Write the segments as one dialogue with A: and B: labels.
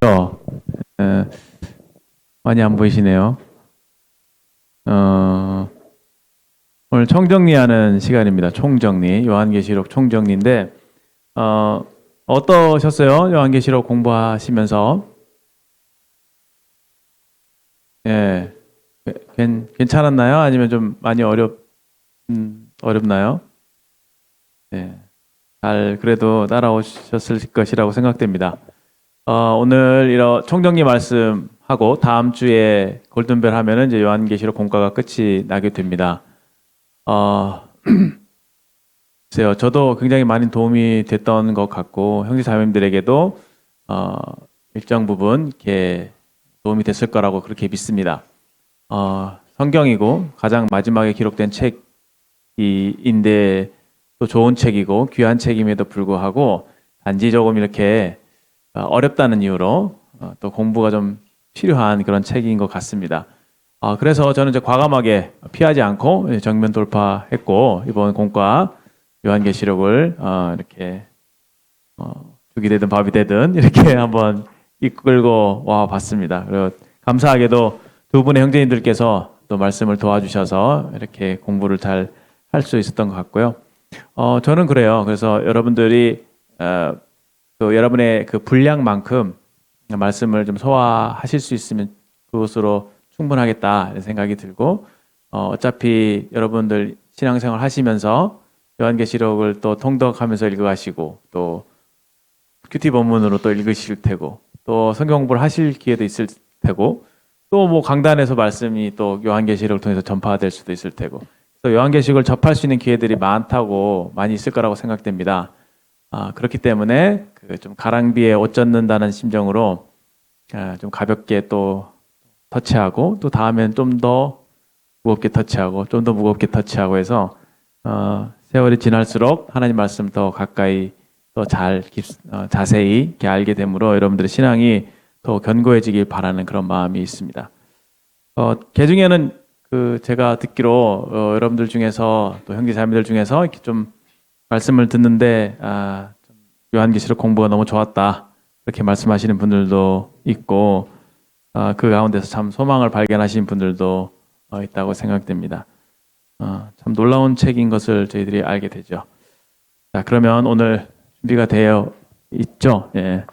A: 에, 많이 안 보이시네요. 오늘 총정리하는 시간입니다. 총정리, 요한계시록 총정리인데 어떠셨어요? 요한계시록 공부하시면서? 예, 괜찮았나요? 아니면 좀 많이 어렵나요? 예, 잘 그래도 따라오셨을 것이라고 생각됩니다. 오늘 이런 총정리 말씀하고 다음 주에 골든벨 하면은 이제 요한계시록 공과가 끝이 나게 됩니다. 글쎄요, 저도 굉장히 많은 도움이 됐던 것 같고 형제자매님들에게도 일정 부분 이렇게 도움이 됐을 거라고 그렇게 믿습니다. 성경이고 가장 마지막에 기록된 책인데 또 좋은 책이고 귀한 책임에도 불구하고 단지 조금 이렇게 어렵다는 이유로 또 공부가 좀 필요한 그런 책인 것 같습니다. 그래서 저는 이제 과감하게 피하지 않고 정면 돌파했고 이번 공과 요한계시록을 이렇게 죽이 되든 밥이 되든 이렇게 한번 이끌고 와 봤습니다. 그리고 감사하게도 두 분의 형제님들께서 또 말씀을 도와주셔서 이렇게 공부를 잘 할 수 있었던 것 같고요. 저는 그래요. 그래서 여러분들이 또 여러분의 그 분량만큼 말씀을 좀 소화하실 수 있으면 그것으로 충분하겠다 이런 생각이 들고 어차피 여러분들 신앙생활 하시면서 요한계시록을 또 통독하면서 읽어가시고 또 큐티 본문으로 또 읽으실 테고 또 성경 공부를 하실 기회도 있을 테고 또 뭐 강단에서 말씀이 또 요한계시록을 통해서 전파될 수도 있을 테고 또 요한계시록을 접할 수 있는 기회들이 많이 있을 거라고 생각됩니다. 그렇기 때문에 좀 가랑비에 옷 젖는다는 심정으로 좀 가볍게 또 터치하고 또 다음엔 좀 더 무겁게 터치하고 좀 더 무겁게 터치하고 해서 세월이 지날수록 하나님 말씀 더 가까이 또 자세히 이렇게 알게 되므로 여러분들의 신앙이 더 견고해지길 바라는 그런 마음이 있습니다. 개중에는 제가 듣기로 여러분들 중에서 또 형제자매들 중에서 이렇게 좀 말씀을 듣는데 요한계시록 공부가 너무 좋았다 이렇게 말씀하시는 분들도 있고 그 가운데서 참 소망을 발견하신 분들도 있다고 생각됩니다. 참 놀라운 책인 것을 저희들이 알게 되죠. 자, 그러면 오늘 준비가 되어 있죠? 예.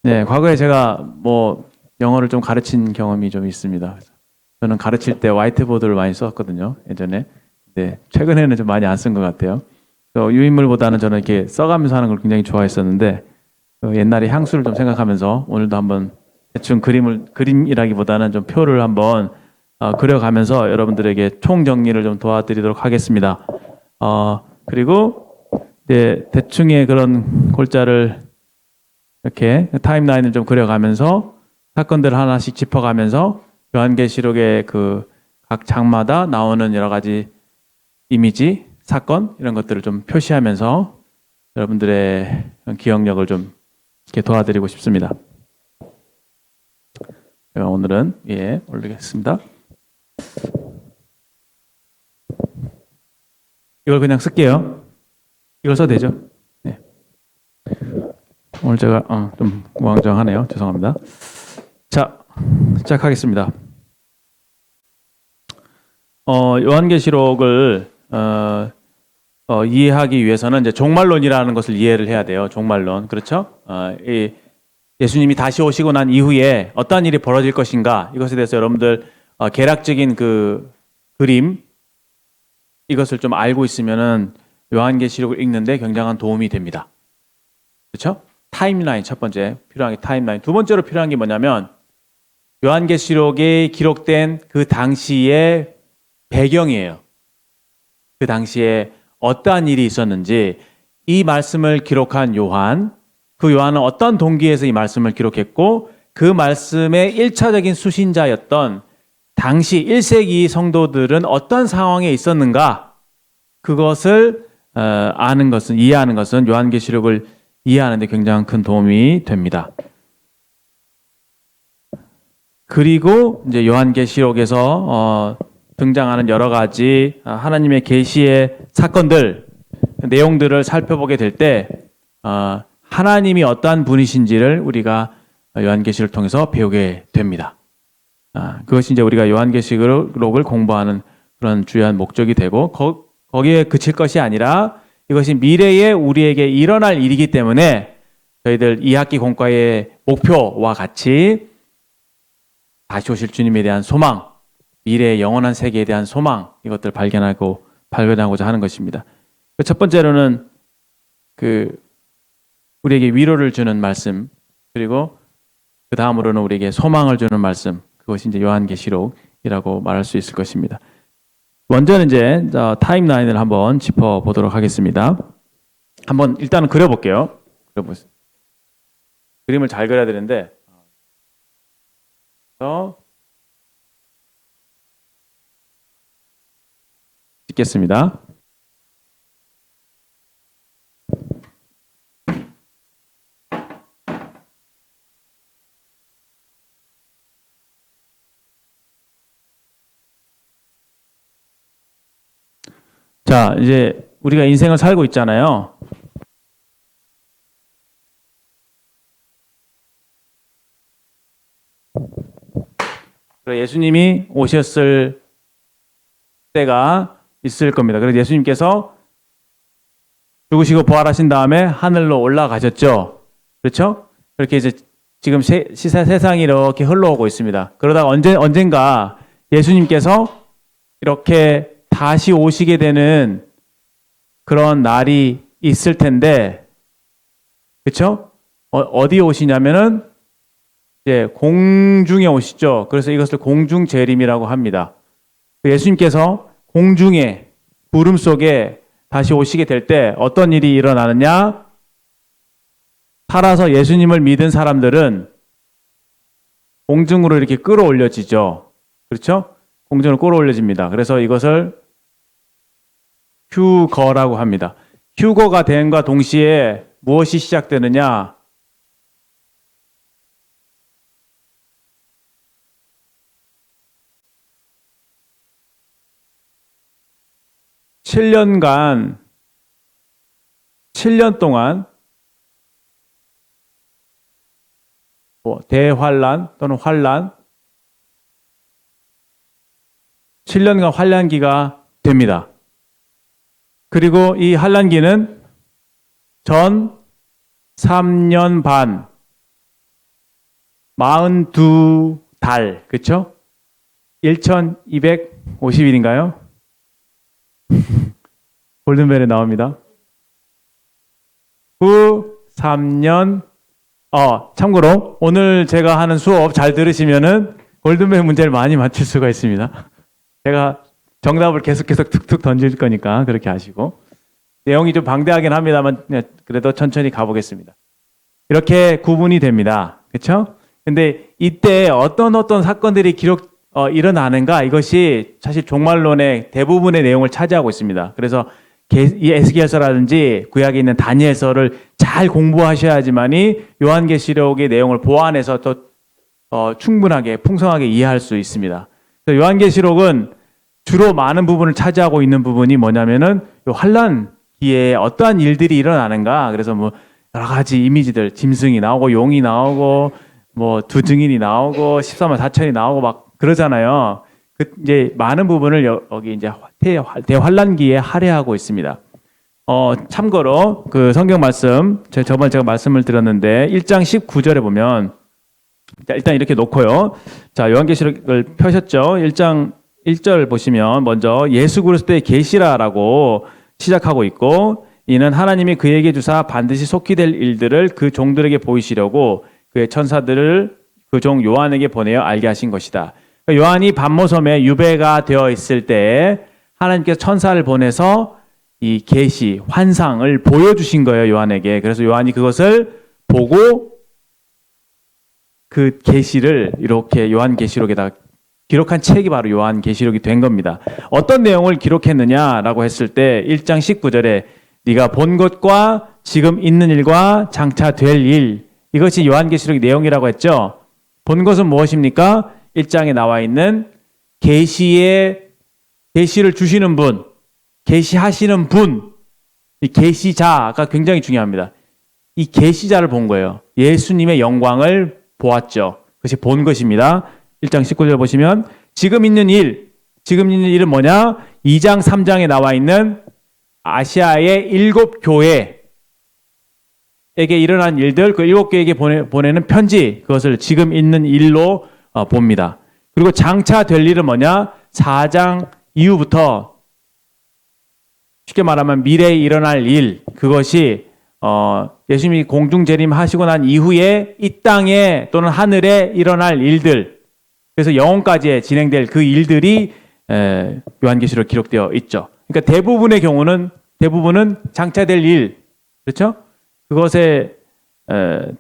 A: 네, 과거에 제가 뭐 영어를 좀 가르친 경험이 좀 있습니다. 저는 가르칠 때 화이트보드를 많이 썼거든요, 예전에. 네, 최근에는 좀 많이 안 쓴 것 같아요. 유인물보다는 저는 이렇게 써가면서 하는 걸 굉장히 좋아했었는데 옛날에 향수를 좀 생각하면서 오늘도 한번 대충 그림이라기보다는 좀 표를 한번 그려가면서 여러분들에게 총정리를 좀 도와드리도록 하겠습니다. 그리고 네, 대충의 그런 골자를 이렇게 타임라인을 좀 그려가면서 사건들을 하나씩 짚어가면서 요한계시록의 그 각 장마다 나오는 여러 가지 이미지, 사건 이런 것들을 좀 표시하면서 여러분들의 기억력을 좀 이렇게 도와드리고 싶습니다. 제가 오늘은 위에 올리겠습니다. 이걸 그냥 쓸게요. 이걸 써도 되죠? 네. 오늘 제가 좀 우왕좌왕하네요. 죄송합니다. 자, 시작하겠습니다. 요한계시록을 이해하기 위해서는 이제 종말론이라는 것을 이해를 해야 돼요. 종말론. 그렇죠? 예수님이 다시 오시고 난 이후에 어떤 일이 벌어질 것인가 이것에 대해서 여러분들 개략적인 그 그림 이것을 좀 알고 있으면은 요한계시록을 읽는데 굉장한 도움이 됩니다. 그렇죠? 타임라인 첫 번째 필요한 게 타임라인. 두 번째로 필요한 게 뭐냐면 요한계시록에 기록된 그 당시의 배경이에요. 그 당시에 어떠한 일이 있었는지 이 말씀을 기록한 요한, 그 요한은 어떤 동기에서 이 말씀을 기록했고 그 말씀의 1차적인 수신자였던 당시 1세기 성도들은 어떤 상황에 있었는가 그것을 이해하는 것은 요한계시록을 이해하는 데 굉장히 큰 도움이 됩니다. 그리고 이제 요한계시록에서 등장하는 여러 가지 하나님의 계시의 사건들, 내용들을 살펴보게 될 때 하나님이 어떠한 분이신지를 우리가 요한계시록을 통해서 배우게 됩니다. 그것이 이제 우리가 요한계시록을 공부하는 그런 주요한 목적이 되고 거기에 그칠 것이 아니라 이것이 미래에 우리에게 일어날 일이기 때문에 저희들 2학기 공과의 목표와 같이 다시 오실 주님에 대한 소망, 미래의 영원한 세계에 대한 소망, 이것들을 발견하고자 하는 것입니다. 첫 번째로는 우리에게 위로를 주는 말씀, 그리고 그 다음으로는 우리에게 소망을 주는 말씀, 그것이 이제 요한계시록이라고 말할 수 있을 것입니다. 먼저는 이제 타임라인을 한번 짚어보도록 하겠습니다. 한번 일단은 그려볼게요. 그림을 잘 그려야 되는데, 찍겠습니다. 자, 이제 우리가 인생을 살고 있잖아요. 예수님이 오셨을 때가 있을 겁니다. 그래서 예수님께서 죽으시고 부활하신 다음에 하늘로 올라가셨죠. 그렇죠? 그렇게 이제 지금 세상이 이렇게 흘러오고 있습니다. 그러다가 언젠가 예수님께서 이렇게 다시 오시게 되는 그런 날이 있을 텐데, 그렇죠? 어디에 오시냐면은 이제 공중에 오시죠. 그래서 이것을 공중재림이라고 합니다. 예수님께서 공중에 구름 속에 다시 오시게 될 때 어떤 일이 일어나느냐? 살아서 예수님을 믿은 사람들은 공중으로 이렇게 끌어올려지죠. 그렇죠? 공중으로 끌어올려집니다. 그래서 이것을 휴거라고 합니다. 휴거가 됨과 동시에 무엇이 시작되느냐? 칠 년 동안 대환란 또는 환란, 7년간 환란기가 됩니다. 그리고 이 환란기는 전 3년 반, 42달, 그렇죠? 1250일인가요? 골든벨에 나옵니다. 3년, 참고로 오늘 제가 하는 수업 잘 들으시면은 골든벨 문제를 많이 맞출 수가 있습니다. 제가 정답을 계속해서 툭툭 던질 거니까 그렇게 하시고, 내용이 좀 방대하긴 합니다만 그래도 천천히 가보겠습니다. 이렇게 구분이 됩니다. 그렇죠? 근데 이때 어떤 사건들이 일어나는가, 이것이 사실 종말론의 대부분의 내용을 차지하고 있습니다. 그래서 이 에스겔서라든지 구약에 있는 다니엘서를 잘 공부하셔야지만이 요한계시록의 내용을 보완해서 더 충분하게 풍성하게 이해할 수 있습니다. 요한계시록은 주로 많은 부분을 차지하고 있는 부분이 뭐냐면은 요 환란기에 어떠한 일들이 일어나는가. 그래서 뭐 여러 가지 이미지들, 짐승이 나오고 용이 나오고 뭐 두 증인이 나오고 14만 4천이 나오고 막 그러잖아요. 이제 많은 부분을 여기 이제 대환란기에 할애하고 있습니다. 참고로 그 성경 말씀, 저번에 제가 말씀을 드렸는데 1장 19절에 보면, 일단 이렇게 놓고요. 자, 요한계시록을 펴셨죠? 1장 1절 보시면 먼저 예수 그리스도의 계시라라고 시작하고 있고, 이는 하나님이 그에게 주사 반드시 속히 될 일들을 그 종들에게 보이시려고 그의 천사들을 그 종 요한에게 보내어 알게 하신 것이다. 요한이 반모섬에 유배가 되어 있을 때 하나님께서 천사를 보내서 이 계시, 환상을 보여주신 거예요, 요한에게. 그래서 요한이 그것을 보고 그 계시를 이렇게 요한계시록에다 기록한 책이 바로 요한계시록이 된 겁니다. 어떤 내용을 기록했느냐라고 했을 때 1장 19절에 네가 본 것과 지금 있는 일과 장차 될 일, 이것이 요한계시록의 내용이라고 했죠. 본 것은 무엇입니까? 1장에 나와 있는 계시를 주시는 분, 계시하시는 분, 이 계시자가 굉장히 중요합니다. 이 계시자를 본 거예요. 예수님의 영광을 보았죠. 그것이 본 것입니다. 1장 19절 보시면 지금 있는 일은 뭐냐? 2장 3장에 나와 있는 아시아의 7교회에게 일어난 일들, 그 7교회에게 보내는 편지, 그것을 지금 있는 일로 봅니다. 그리고 장차 될 일은 뭐냐? 4장 이후부터 쉽게 말하면 미래에 일어날 일, 그것이 예수님이 공중 재림하시고 난 이후에 이 땅에 또는 하늘에 일어날 일들, 그래서 영원까지 진행될 그 일들이 요한계시록 기록되어 있죠. 그러니까 대부분은 장차될 일, 그렇죠? 그것에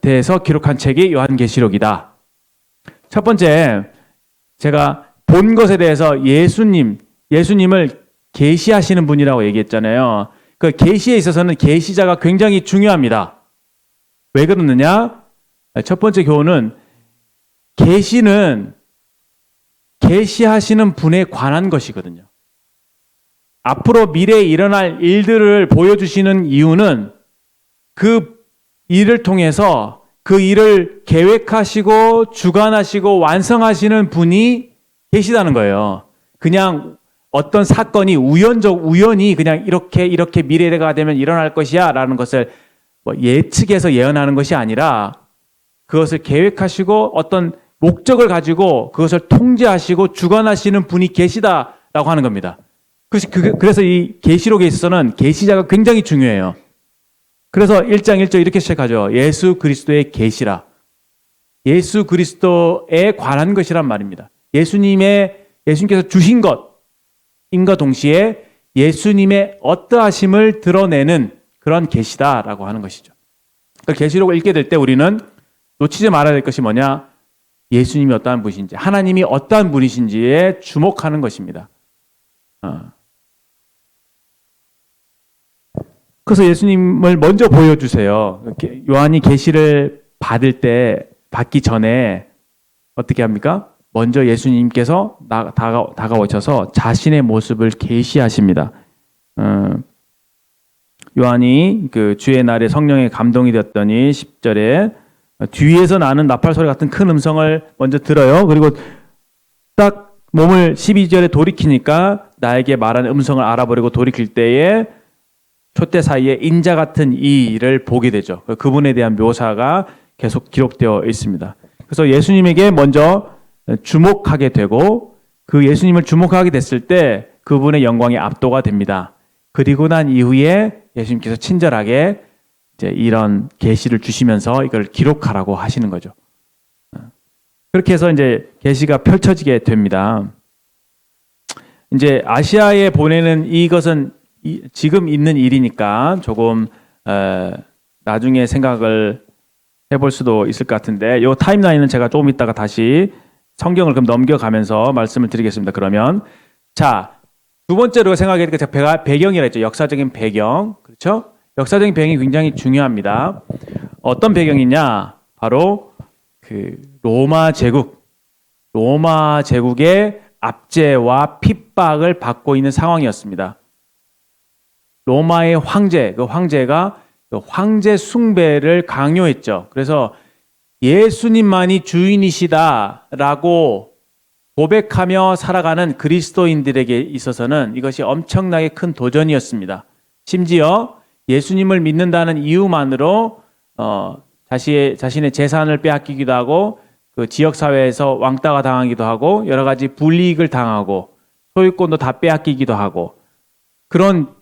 A: 대해서 기록한 책이 요한계시록이다. 첫 번째, 제가 본 것에 대해서 예수님을 계시하시는 분이라고 얘기했잖아요. 그 계시에 있어서는 계시자가 굉장히 중요합니다. 왜 그러느냐? 첫 번째 교훈은 계시는 계시하시는 분에 관한 것이거든요. 앞으로 미래에 일어날 일들을 보여주시는 이유는 그 일을 통해서 그 일을 계획하시고 주관하시고 완성하시는 분이 계시다는 거예요. 그냥 어떤 사건이 우연히 그냥 이렇게 미래가 되면 일어날 것이야 라는 것을 예측해서 예언하는 것이 아니라 그것을 계획하시고 어떤 목적을 가지고 그것을 통제하시고 주관하시는 분이 계시다라고 하는 겁니다. 그래서 이 계시록에 있어서는 계시자가 굉장히 중요해요. 그래서 1장 1절 이렇게 시작하죠. 예수 그리스도의 계시라. 예수 그리스도에 관한 것이란 말입니다. 예수님께서 주신 것인과 동시에 예수님의 어떠하심을 드러내는 그런 계시다라고 하는 것이죠. 계시록을 읽게 될 때 우리는 놓치지 말아야 될 것이 뭐냐? 예수님이 어떠한 분이신지, 하나님이 어떠한 분이신지에 주목하는 것입니다. 그래서 예수님을 먼저 보여주세요. 요한이 계시를 받기 전에 어떻게 합니까? 먼저 예수님께서 다가오셔서 자신의 모습을 계시하십니다. 요한이 그 주의 날에 성령에 감동이 되었더니 10절에 뒤에서 나는 나팔 소리 같은 큰 음성을 먼저 들어요. 그리고 딱 몸을 12절에 돌이키니까 나에게 말하는 음성을 알아버리고 돌이킬 때에 촛대 사이에 인자 같은 이를 보게 되죠. 그분에 대한 묘사가 계속 기록되어 있습니다. 그래서 예수님에게 먼저 주목하게 되고 그 예수님을 주목하게 됐을 때 그분의 영광이 압도가 됩니다. 그리고 난 이후에 예수님께서 친절하게 이제 이런 계시를 주시면서 이걸 기록하라고 하시는 거죠. 그렇게 해서 이제 계시가 펼쳐지게 됩니다. 이제 아시아에 보내는 이것은 지금 있는 일이니까 조금 나중에 생각을 해볼 수도 있을 것 같은데 이 타임라인은 제가 조금 있다가 다시 성경을 그럼 넘겨가면서 말씀을 드리겠습니다. 그러면 자, 두 번째로 생각하니까 제가 배경이라 했죠. 역사적인 배경. 그렇죠? 역사적인 배경이 굉장히 중요합니다. 어떤 배경이냐? 바로 그 로마 제국의 압제와 핍박을 받고 있는 상황이었습니다. 로마의 황제가 황제 숭배를 강요했죠. 그래서 예수님만이 주인이시다라고 고백하며 살아가는 그리스도인들에게 있어서는 이것이 엄청나게 큰 도전이었습니다. 심지어 예수님을 믿는다는 이유만으로 자신의 재산을 빼앗기기도 하고 그 지역사회에서 왕따가 당하기도 하고 여러 가지 불이익을 당하고 소유권도 다 빼앗기기도 하고 그런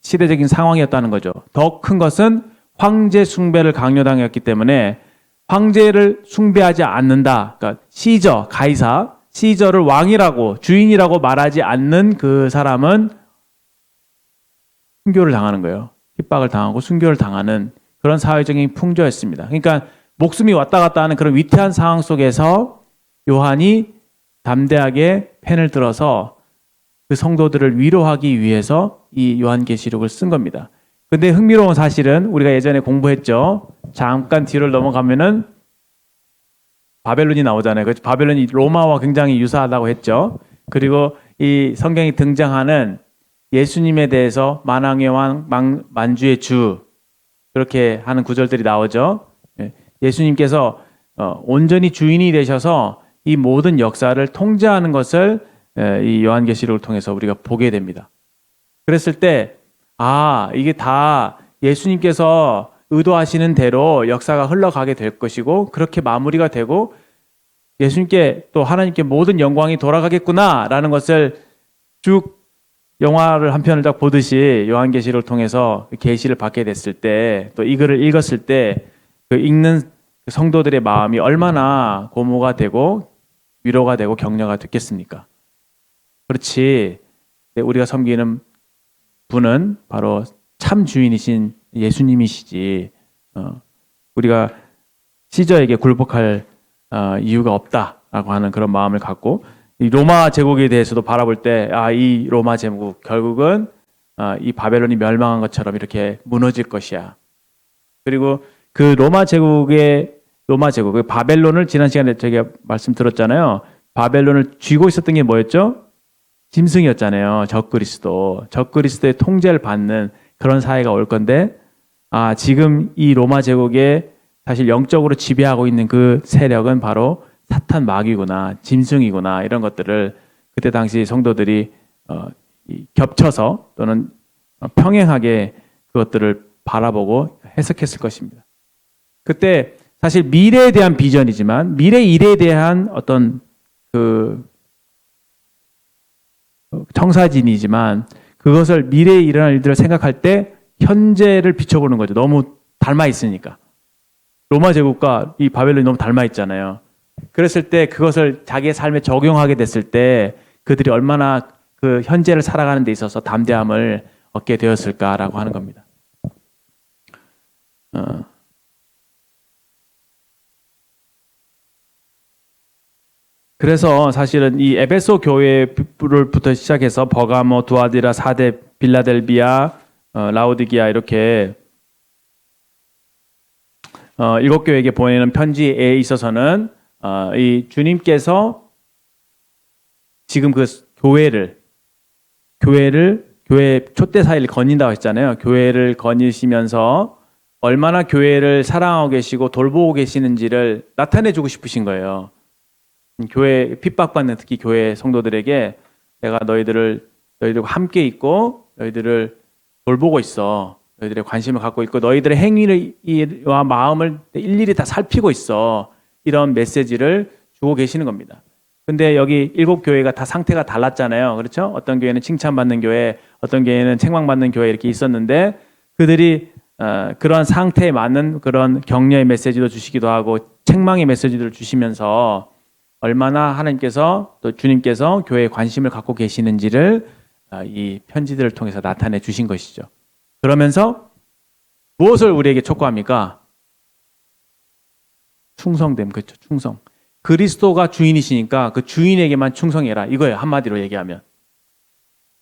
A: 시대적인 상황이었다는 거죠. 더 큰 것은 황제 숭배를 강요당했기 때문에 황제를 숭배하지 않는다. 그러니까 시저를 왕이라고 주인이라고 말하지 않는 그 사람은 순교를 당하는 거예요. 핍박을 당하고 순교를 당하는 그런 사회적인 풍조였습니다. 그러니까 목숨이 왔다 갔다 하는 그런 위태한 상황 속에서 요한이 담대하게 펜을 들어서 그 성도들을 위로하기 위해서 이 요한계시록을 쓴 겁니다. 근데 흥미로운 사실은 우리가 예전에 공부했죠. 잠깐 뒤를 넘어가면은 바벨론이 나오잖아요. 그 바벨론이 로마와 굉장히 유사하다고 했죠. 그리고 이 성경에 등장하는 예수님에 대해서 만왕의 왕, 만주의 주, 그렇게 하는 구절들이 나오죠. 예수님께서 온전히 주인이 되셔서 이 모든 역사를 통제하는 것을 이 요한계시록을 통해서 우리가 보게 됩니다. 그랬을 때 이게 다 예수님께서 의도하시는 대로 역사가 흘러가게 될 것이고 그렇게 마무리가 되고 예수님께 또 하나님께 모든 영광이 돌아가겠구나라는 것을 쭉 영화를 한 편을 딱 보듯이 요한계시록을 통해서 계시를 받게 됐을 때 또 이 글을 읽었을 때 그 읽는 성도들의 마음이 얼마나 고무가 되고 위로가 되고 격려가 됐겠습니까? 그렇지. 우리가 섬기는 분은 바로 참 주인이신 예수님이시지. 우리가 시저에게 굴복할 이유가 없다라고 하는 그런 마음을 갖고 이 로마 제국에 대해서도 바라볼 때 이 로마 제국 결국은 이 바벨론이 멸망한 것처럼 이렇게 무너질 것이야. 그리고 그 로마 제국의 바벨론을 지난 시간에 제가 말씀드렸잖아요. 바벨론을 쥐고 있었던 게 뭐였죠? 짐승이었잖아요. 적그리스도의 통제를 받는 그런 사회가 올 건데 지금 이 로마 제국에 사실 영적으로 지배하고 있는 그 세력은 바로 사탄 마귀구나, 짐승이구나 이런 것들을 그때 당시 성도들이 겹쳐서 또는 평행하게 그것들을 바라보고 해석했을 것입니다. 그때 사실 미래에 대한 비전이지만 미래 일에 대한 어떤 그 청사진이지만 그것을 미래에 일어날 일들을 생각할 때 현재를 비춰보는 거죠. 너무 닮아 있으니까. 로마 제국과 이 바벨론이 너무 닮아 있잖아요. 그랬을 때 그것을 자기의 삶에 적용하게 됐을 때 그들이 얼마나 그 현재를 살아가는 데 있어서 담대함을 얻게 되었을까라고 하는 겁니다. 그래서 사실은 이 에베소 교회부터 시작해서 버가모, 두아디라, 사데, 빌라델비아, 라오디게아 이렇게 7교회에게 보내는 편지에 있어서는 이 주님께서 지금 그 교회 촛대 사이를 거닌다고 했잖아요. 교회를 거니시면서 얼마나 교회를 사랑하고 계시고 돌보고 계시는지를 나타내주고 싶으신 거예요. 교회 핍박받는 특히 교회 성도들에게 내가 너희들과 함께 있고 너희들을 돌보고 있어. 너희들의 관심을 갖고 있고 너희들의 행위와 마음을 일일이 다 살피고 있어. 이런 메시지를 주고 계시는 겁니다. 근데 여기 7교회가 다 상태가 달랐잖아요. 그렇죠? 어떤 교회는 칭찬받는 교회, 어떤 교회는 책망받는 교회 이렇게 있었는데 그들이 그런 상태에 맞는 그런 격려의 메시지도 주시기도 하고 책망의 메시지를 주시면서 얼마나 하나님께서 또 주님께서 교회에 관심을 갖고 계시는지를 이 편지들을 통해서 나타내 주신 것이죠. 그러면서 무엇을 우리에게 촉구합니까? 충성됨, 그렇죠? 충성. 그리스도가 주인이시니까 그 주인에게만 충성해라. 이거예요. 한마디로 얘기하면.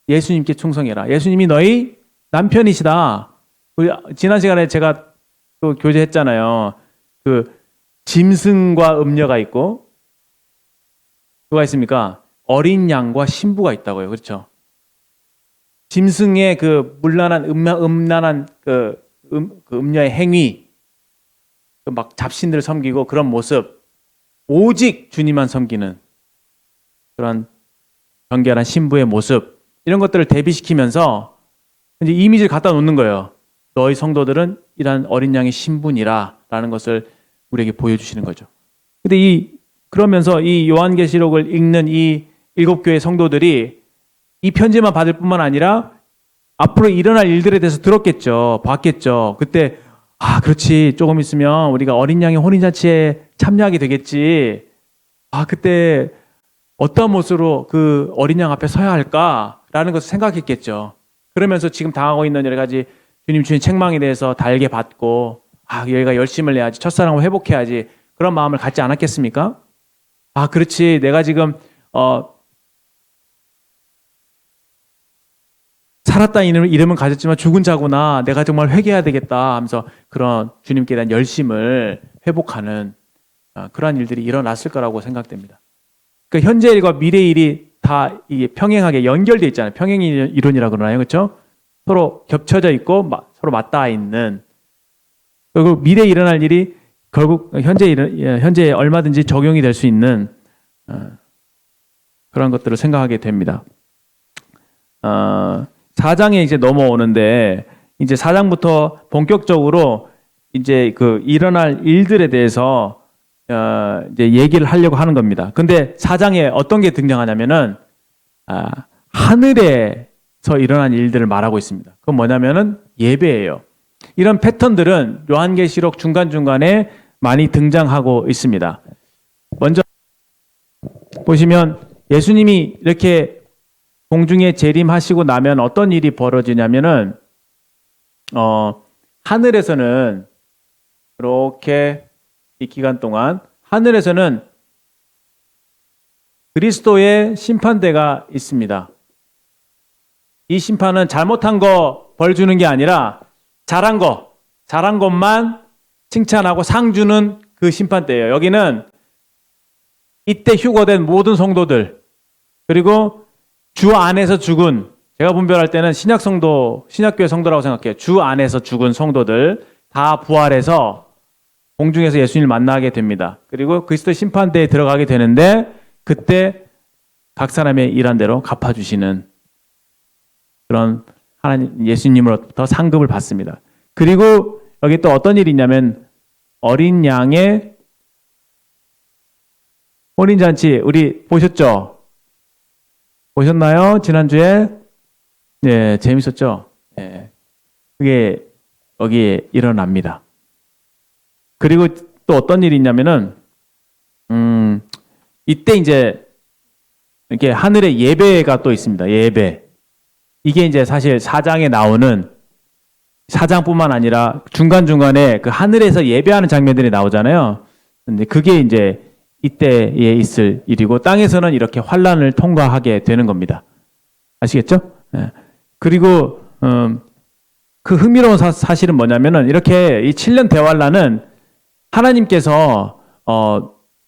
A: 예수님께 충성해라. 예수님이 너희 남편이시다. 우리 지난 시간에 제가 또 교제했잖아요. 그 짐승과 음녀가 있고 누가 있습니까? 어린 양과 신부가 있다고요. 그렇죠? 짐승의 그 문란한 음란한 그 음녀의 행위, 막 잡신들을 섬기고 그런 모습, 오직 주님만 섬기는 그런 정결한 신부의 모습, 이런 것들을 대비시키면서 이제 이미지를 갖다 놓는 거예요. 너희 성도들은 이러한 어린 양의 신분이라라는 것을 우리에게 보여주시는 거죠. 근데 그러면서 이 요한계시록을 읽는 이 7교회 성도들이 이 편지만 받을 뿐만 아니라 앞으로 일어날 일들에 대해서 들었겠죠. 봤겠죠. 그때 그렇지. 조금 있으면 우리가 어린 양의 혼인잔치에 참여하게 되겠지. 그때 어떤 모습으로 그 어린 양 앞에 서야 할까라는 것을 생각했겠죠. 그러면서 지금 당하고 있는 여러 가지 주님 주신 책망에 대해서 달게 받고 얘가 열심을 내야지. 첫사랑을 회복해야지. 그런 마음을 갖지 않았겠습니까? 그렇지. 내가 지금 살았다는 이름은 가졌지만 죽은 자구나. 내가 정말 회개해야 되겠다 하면서 그런 주님께 대한 열심을 회복하는 그러한 일들이 일어났을 거라고 생각됩니다. 그러니까 현재 일과 미래 일이 다 이게 평행하게 연결되어 있잖아요. 평행 이론이라고 그러나요? 그렇죠? 서로 겹쳐져 있고 서로 맞닿아 있는 그리고 미래에 일어날 일이 결국 현재 얼마든지 적용이 될 수 있는 그런 것들을 생각하게 됩니다. 4장에 이제 넘어오는데 이제 4장부터 본격적으로 이제 그 일어날 일들에 대해서 이제 얘기를 하려고 하는 겁니다. 근데 4장에 어떤 게 등장하냐면은 하늘에서 일어난 일들을 말하고 있습니다. 그건 뭐냐면은 예배예요. 이런 패턴들은 요한계시록 중간중간에 많이 등장하고 있습니다. 먼저 보시면 예수님이 이렇게 공중에 재림하시고 나면 어떤 일이 벌어지냐면은 하늘에서는 이렇게 이 기간 동안 하늘에서는 그리스도의 심판대가 있습니다. 이 심판은 잘못한 거 벌 주는 게 아니라 잘한 것만 칭찬하고 상 주는 그 심판대예요. 여기는 이때 휴거된 모든 성도들, 그리고 주 안에서 죽은, 제가 분별할 때는 신약교회 성도라고 생각해요. 주 안에서 죽은 성도들 다 부활해서 공중에서 예수님을 만나게 됩니다. 그리고 그리스도 심판대에 들어가게 되는데 그때 각 사람의 일한 대로 갚아주시는 그런 하나님 예수님으로부터 상급을 받습니다. 그리고 여기 또 어떤 일이 있냐면 어린 양의 혼인잔치 우리 보셨죠? 보셨나요? 지난주에? 네, 재밌었죠? 네. 그게 여기에 일어납니다. 그리고 또 어떤 일이 있냐면은 이때 이제 이렇게 하늘에 예배가 또 있습니다. 예배. 이게 이제 사실 4장에 나오는 4장뿐만 아니라 중간중간에 그 하늘에서 예배하는 장면들이 나오잖아요. 근데 그게 이제 이때에 있을 일이고 땅에서는 이렇게 환란을 통과하게 되는 겁니다. 아시겠죠? 네. 그리고 그 흥미로운 사실은 뭐냐면은 이렇게 이 7년 대환란은 하나님께서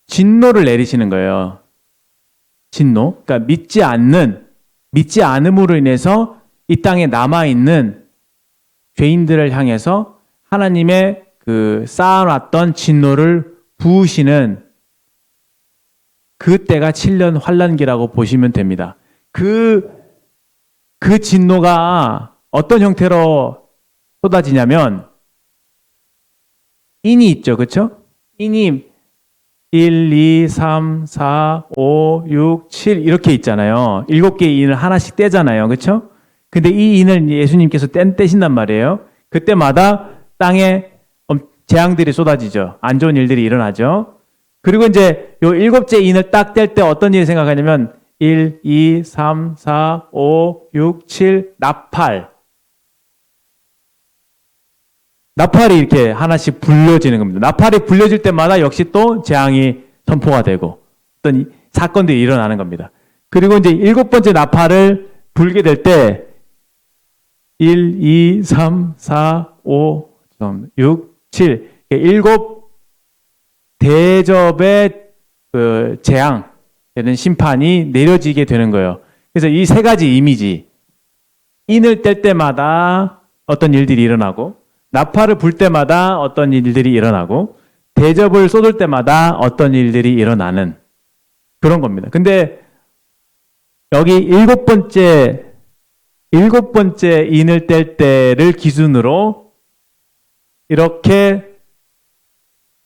A: 진노를 내리시는 거예요. 진노. 그러니까 믿지 않음으로 인해서 이 땅에 남아있는 죄인들을 향해서 하나님의 그 쌓아놨던 진노를 부으시는 그때가 7년 환란기라고 보시면 됩니다. 그 진노가 어떤 형태로 쏟아지냐면 인이 있죠. 그렇죠? 인이 1, 2, 3, 4, 5, 6, 7 이렇게 있잖아요. 7개의 인을 하나씩 떼잖아요. 그렇죠? 근데 이 인을 예수님께서 떼신단 말이에요. 그때마다 땅에 재앙들이 쏟아지죠. 안 좋은 일들이 일어나죠. 그리고 이제 요 7째 인을 딱 뗄 때 어떤 일이 생각하냐면 1, 2, 3, 4, 5, 6, 7 나팔이 이렇게 하나씩 불려지는 겁니다. 나팔이 불려질 때마다 역시 또 재앙이 선포가 되고 어떤 사건들이 일어나는 겁니다. 그리고 이제 7번째 나팔을 불게 될 때 1, 2, 3, 4, 5, 6, 7 7 대접의 그 재앙 되는 심판이 내려지게 되는 거예요. 그래서 이 세 가지 이미지 인을 뗄 때마다 어떤 일들이 일어나고 나팔을 불 때마다 어떤 일들이 일어나고 대접을 쏟을 때마다 어떤 일들이 일어나는 그런 겁니다. 근데 여기 7번째 인을 뗄 때를 기준으로 이렇게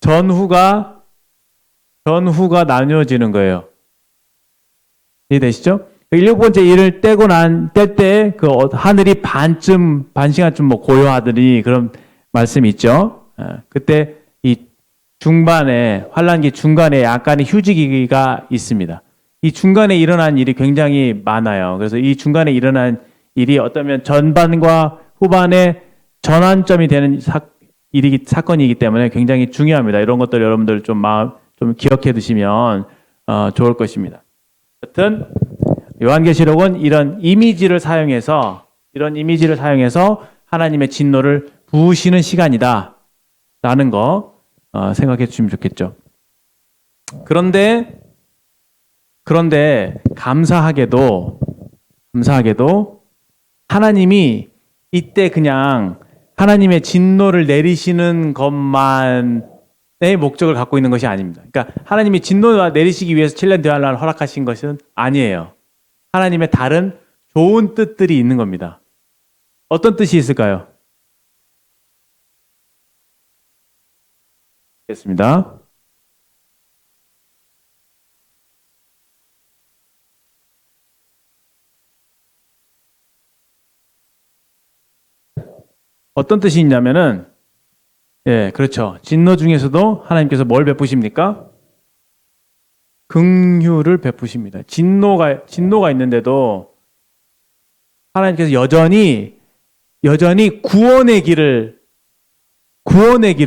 A: 전후가 나뉘어지는 거예요. 이해되시죠? 7번째 인을 뗄 때 그 하늘이 반 시간쯤 뭐 고요하더니 그런 말씀이 있죠. 그때 이 중반에 환란기 중간에 약간의 휴지기가 있습니다. 이 중간에 일어난 일이 굉장히 많아요. 그래서 이 중간에 일어난 일이 어쩌면 전반과 후반의 전환점이 되는 사건이기 때문에 굉장히 중요합니다. 이런 것들 여러분들 좀 기억해 두시면 좋을 것입니다. 여튼 요한계시록은 이런 이미지를 사용해서 하나님의 진노를 부으시는 시간이다 라는 거 생각해 주시면 좋겠죠. 그런데 감사하게도 하나님이 이때 그냥 하나님의 진노를 내리시는 것만의 목적을 갖고 있는 것이 아닙니다. 그러니까 하나님이 진노를 내리시기 위해서 7년 대환란을 허락하신 것은 아니에요. 하나님의 다른 좋은 뜻들이 있는 겁니다. 어떤 뜻이 있을까요? 알겠습니다. 어떤 뜻이 있냐면은, 예, 그렇죠. 진노 중에서도 하나님께서 뭘 베푸십니까? 긍휼을 베푸십니다. 진노가 있는데도 하나님께서 여전히 구원의 길을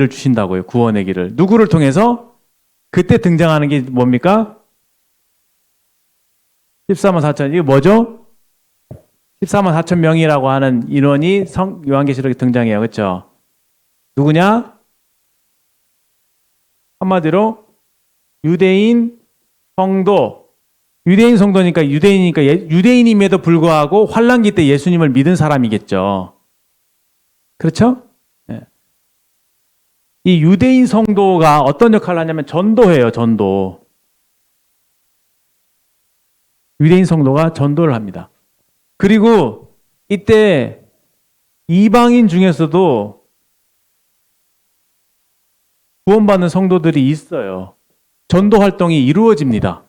A: 주신다고요. 구원의 길을. 누구를 통해서? 그때 등장하는 게 뭡니까? 14만 4천. 이게 뭐죠? 14만 4천 명이라고 하는 인원이 요한계시록에 등장해요. 그렇죠? 누구냐? 한마디로 유대인 성도니까 유대인임에도 불구하고 환란기 때 예수님을 믿은 사람이겠죠. 그렇죠? 네. 이 유대인 성도가 어떤 역할을 하냐면 전도해요. 전도. 유대인 성도가 전도를 합니다. 그리고 이때 이방인 중에서도 구원받는 성도들이 있어요. 전도 활동이 이루어집니다.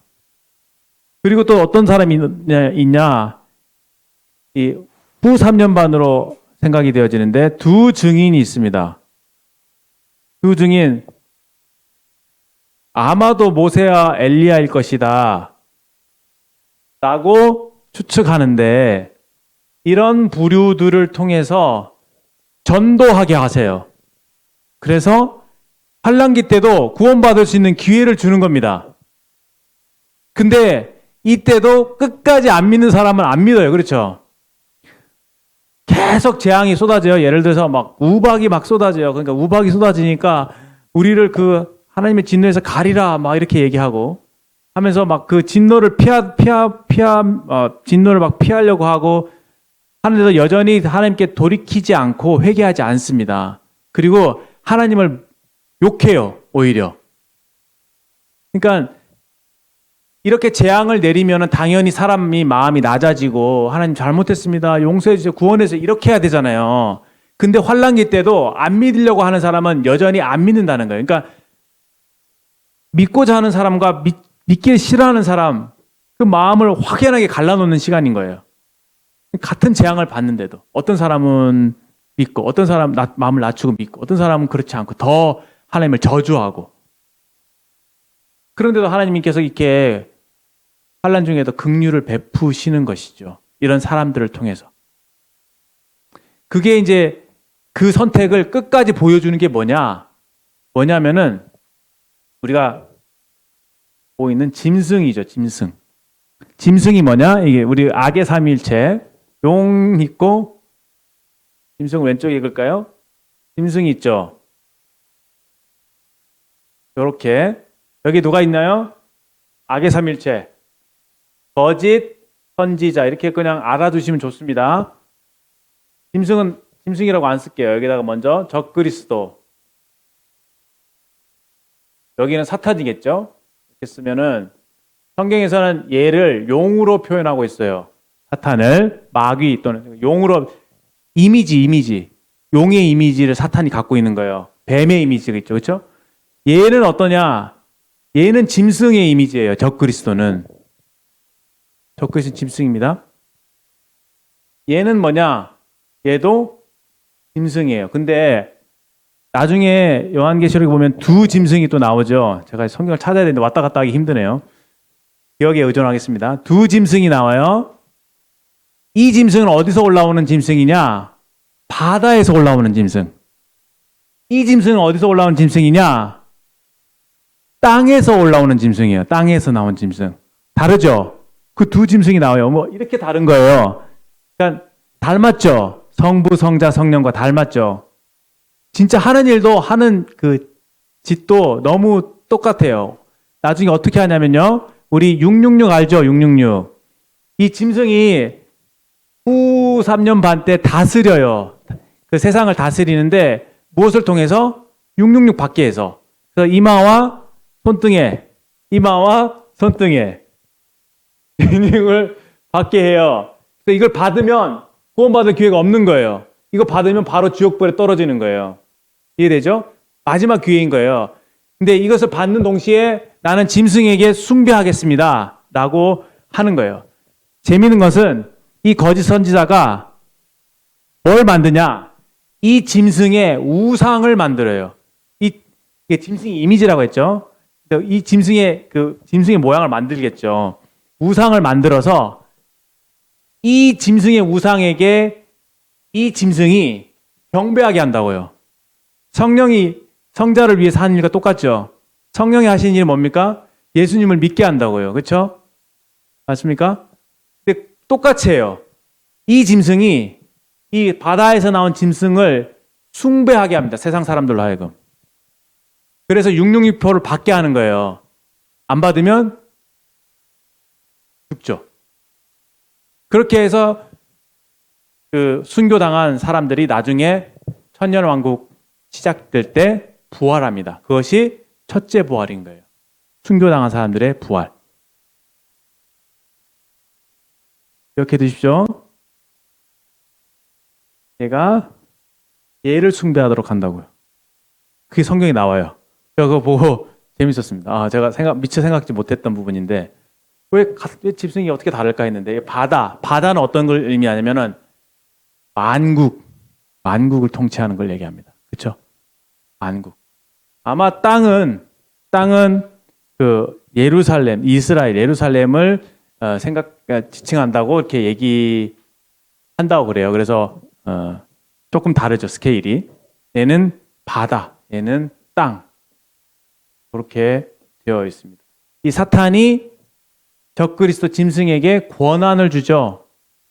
A: 그리고 또 어떤 사람이 있냐? 이 후 3년 반으로 생각이 되어지는데 두 증인이 있습니다. 두 증인, 아마도 모세와 엘리야일 것이다 라고 추측하는데, 이런 부류들을 통해서 전도하게 하세요. 그래서 환란기 때도 구원받을 수 있는 기회를 주는 겁니다. 근데 이때도 끝까지 안 믿는 사람은 안 믿어요. 그렇죠? 계속 재앙이 쏟아져요. 예를 들어서 막 우박이 막 쏟아져요. 그러니까 우박이 쏟아지니까 우리를 그 하나님의 진노에서 가리라 막 이렇게 얘기하고 하면서 막 그 진노를 진노를 막 피하려고 하고 하는데도 여전히 하나님께 돌이키지 않고 회개하지 않습니다. 그리고 하나님을 욕해요, 오히려. 그러니까 이렇게 재앙을 내리면은 당연히 사람이 마음이 낮아지고 하나님 잘못했습니다. 용서해 주세요. 구원해 주세요. 이렇게 해야 되잖아요. 근데 환란기 때도 안 믿으려고 하는 사람은 여전히 안 믿는다는 거예요. 그러니까 믿고자 하는 사람과 믿기를 싫어하는 사람, 그 마음을 확연하게 갈라놓는 시간인 거예요. 같은 재앙을 받는데도 어떤 사람은 믿고 어떤 사람은 마음을 낮추고 믿고 어떤 사람은 그렇지 않고 더 하나님을 저주하고, 그런데도 하나님께서 이렇게 환란 중에도 긍휼을 베푸시는 것이죠. 이런 사람들을 통해서. 그게 이제 그 선택을 끝까지 보여주는 게 뭐냐면은 우리가 보이는 짐승이죠. 짐승이 뭐냐? 이게 우리 악의 삼일체, 용 있고 짐승 왼쪽에 읽을까요? 짐승이 있죠. 이렇게 여기 누가 있나요? 악의 삼일체, 거짓 선지자, 이렇게 그냥 알아두시면 좋습니다. 짐승이라고 안 쓸게요. 여기다가 먼저 적그리스도, 여기는 사탄이겠죠. 이렇게 쓰면은 성경에서는 얘를 용으로 표현하고 있어요. 사탄을 마귀 또는 용으로, 이미지, 용의 이미지를 사탄이 갖고 있는 거예요. 뱀의 이미지가 있죠, 그렇죠? 얘는 어떠냐? 얘는 짐승의 이미지예요. 적그리스도는 짐승입니다. 얘는 뭐냐? 얘도 짐승이에요. 근데 나중에 요한계시록에 보면 두 짐승이 또 나오죠. 제가 성경을 찾아야 되는데 왔다 갔다 하기 힘드네요. 기억에 의존하겠습니다. 두 짐승이 나와요. 이 짐승은 어디서 올라오는 짐승이냐? 바다에서 올라오는 짐승. 이 짐승은 어디서 올라오는 짐승이냐? 땅에서 올라오는 짐승이에요. 땅에서 나온 짐승. 다르죠? 그 두 짐승이 나와요. 뭐 이렇게 다른 거예요. 그러니까 닮았죠? 성부, 성자, 성령과 닮았죠? 진짜 하는 일도 하는 그 짓도 너무 똑같아요. 나중에 어떻게 하냐면요. 우리 666 알죠? 666. 이 짐승이 후 3년 반 때 다스려요. 그 세상을 다스리는데 무엇을 통해서? 666 밖에 해서. 그래서 이마와 손등에 666을 받게 해요. 그래서 이걸 받으면 구원받을 기회가 없는 거예요. 이거 받으면 바로 지옥불에 떨어지는 거예요. 이해되죠? 마지막 기회인 거예요. 근데 이것을 받는 동시에 나는 짐승에게 숭배하겠습니다. 라고 하는 거예요. 재미있는 것은 이 거짓 선지자가 뭘 만드냐? 이 짐승의 우상을 만들어요. 이게 짐승의 이미지라고 했죠. 이 짐승의 모양을 만들겠죠. 우상을 만들어서 이 짐승의 우상에게 이 짐승이 경배하게 한다고요. 성령이 성자를 위해서 하는 일과 똑같죠. 성령이 하시는 일은 뭡니까? 예수님을 믿게 한다고요. 그렇죠? 맞습니까? 근데 똑같이 해요. 이 짐승이 이 바다에서 나온 짐승을 숭배하게 합니다. 세상 사람들로 하여금. 그래서 666표를 받게 하는 거예요. 안 받으면 죽죠. 그렇게 해서 그 순교당한 사람들이 나중에 천년왕국 시작될 때 부활합니다. 그것이 첫째 부활인 거예요. 순교당한 사람들의 부활. 기억해 두십시오. 얘가 얘를 숭배하도록 한다고요. 그게 성경에 나와요. 제가 그거 보고 재밌었습니다. 제가 미처 생각지 못했던 부분인데 왜 짐승이 어떻게 다를까 했는데 바다는 어떤 걸 의미하냐면은 만국을 통치하는 걸 얘기합니다. 그렇죠? 만국. 아마 땅은 그 이스라엘 예루살렘을 지칭한다고 이렇게 얘기한다고 그래요. 그래서 조금 다르죠, 스케일이. 얘는 바다, 얘는 땅. 그렇게 되어 있습니다. 이 사탄이 적그리스도 짐승에게 권한을 주죠.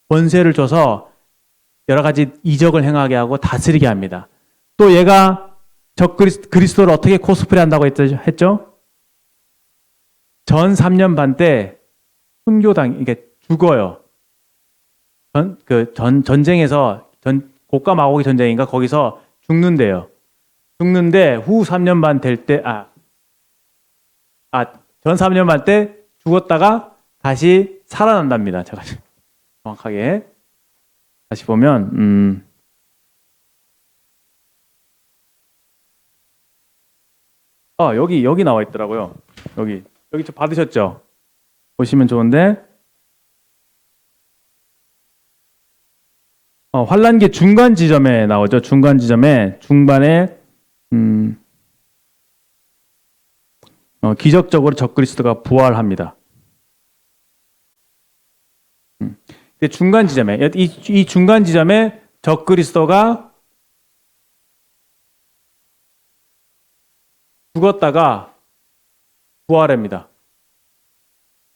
A: 권세를 줘서 여러 가지 이적을 행하게 하고 다스리게 합니다. 또 얘가 그리스도를 어떻게 코스프레 한다고 했죠? 전 3년 반 때 이게 죽어요. 전쟁에서 고가 마고기 전쟁인가 거기서 죽는데요. 죽는데 후 3년 반 될 때 전 3년 반 때 죽었다가 다시 살아난답니다. 제가 정확하게 다시 보면 여기 나와 있더라고요. 여기 좀 받으셨죠? 보시면 좋은데 환란기 중간 지점에 나오죠. 중간 지점에 중반에 기적적으로 적그리스도가 부활합니다. 중간 지점에 이 중간 지점에 적그리스도가 죽었다가 부활합니다.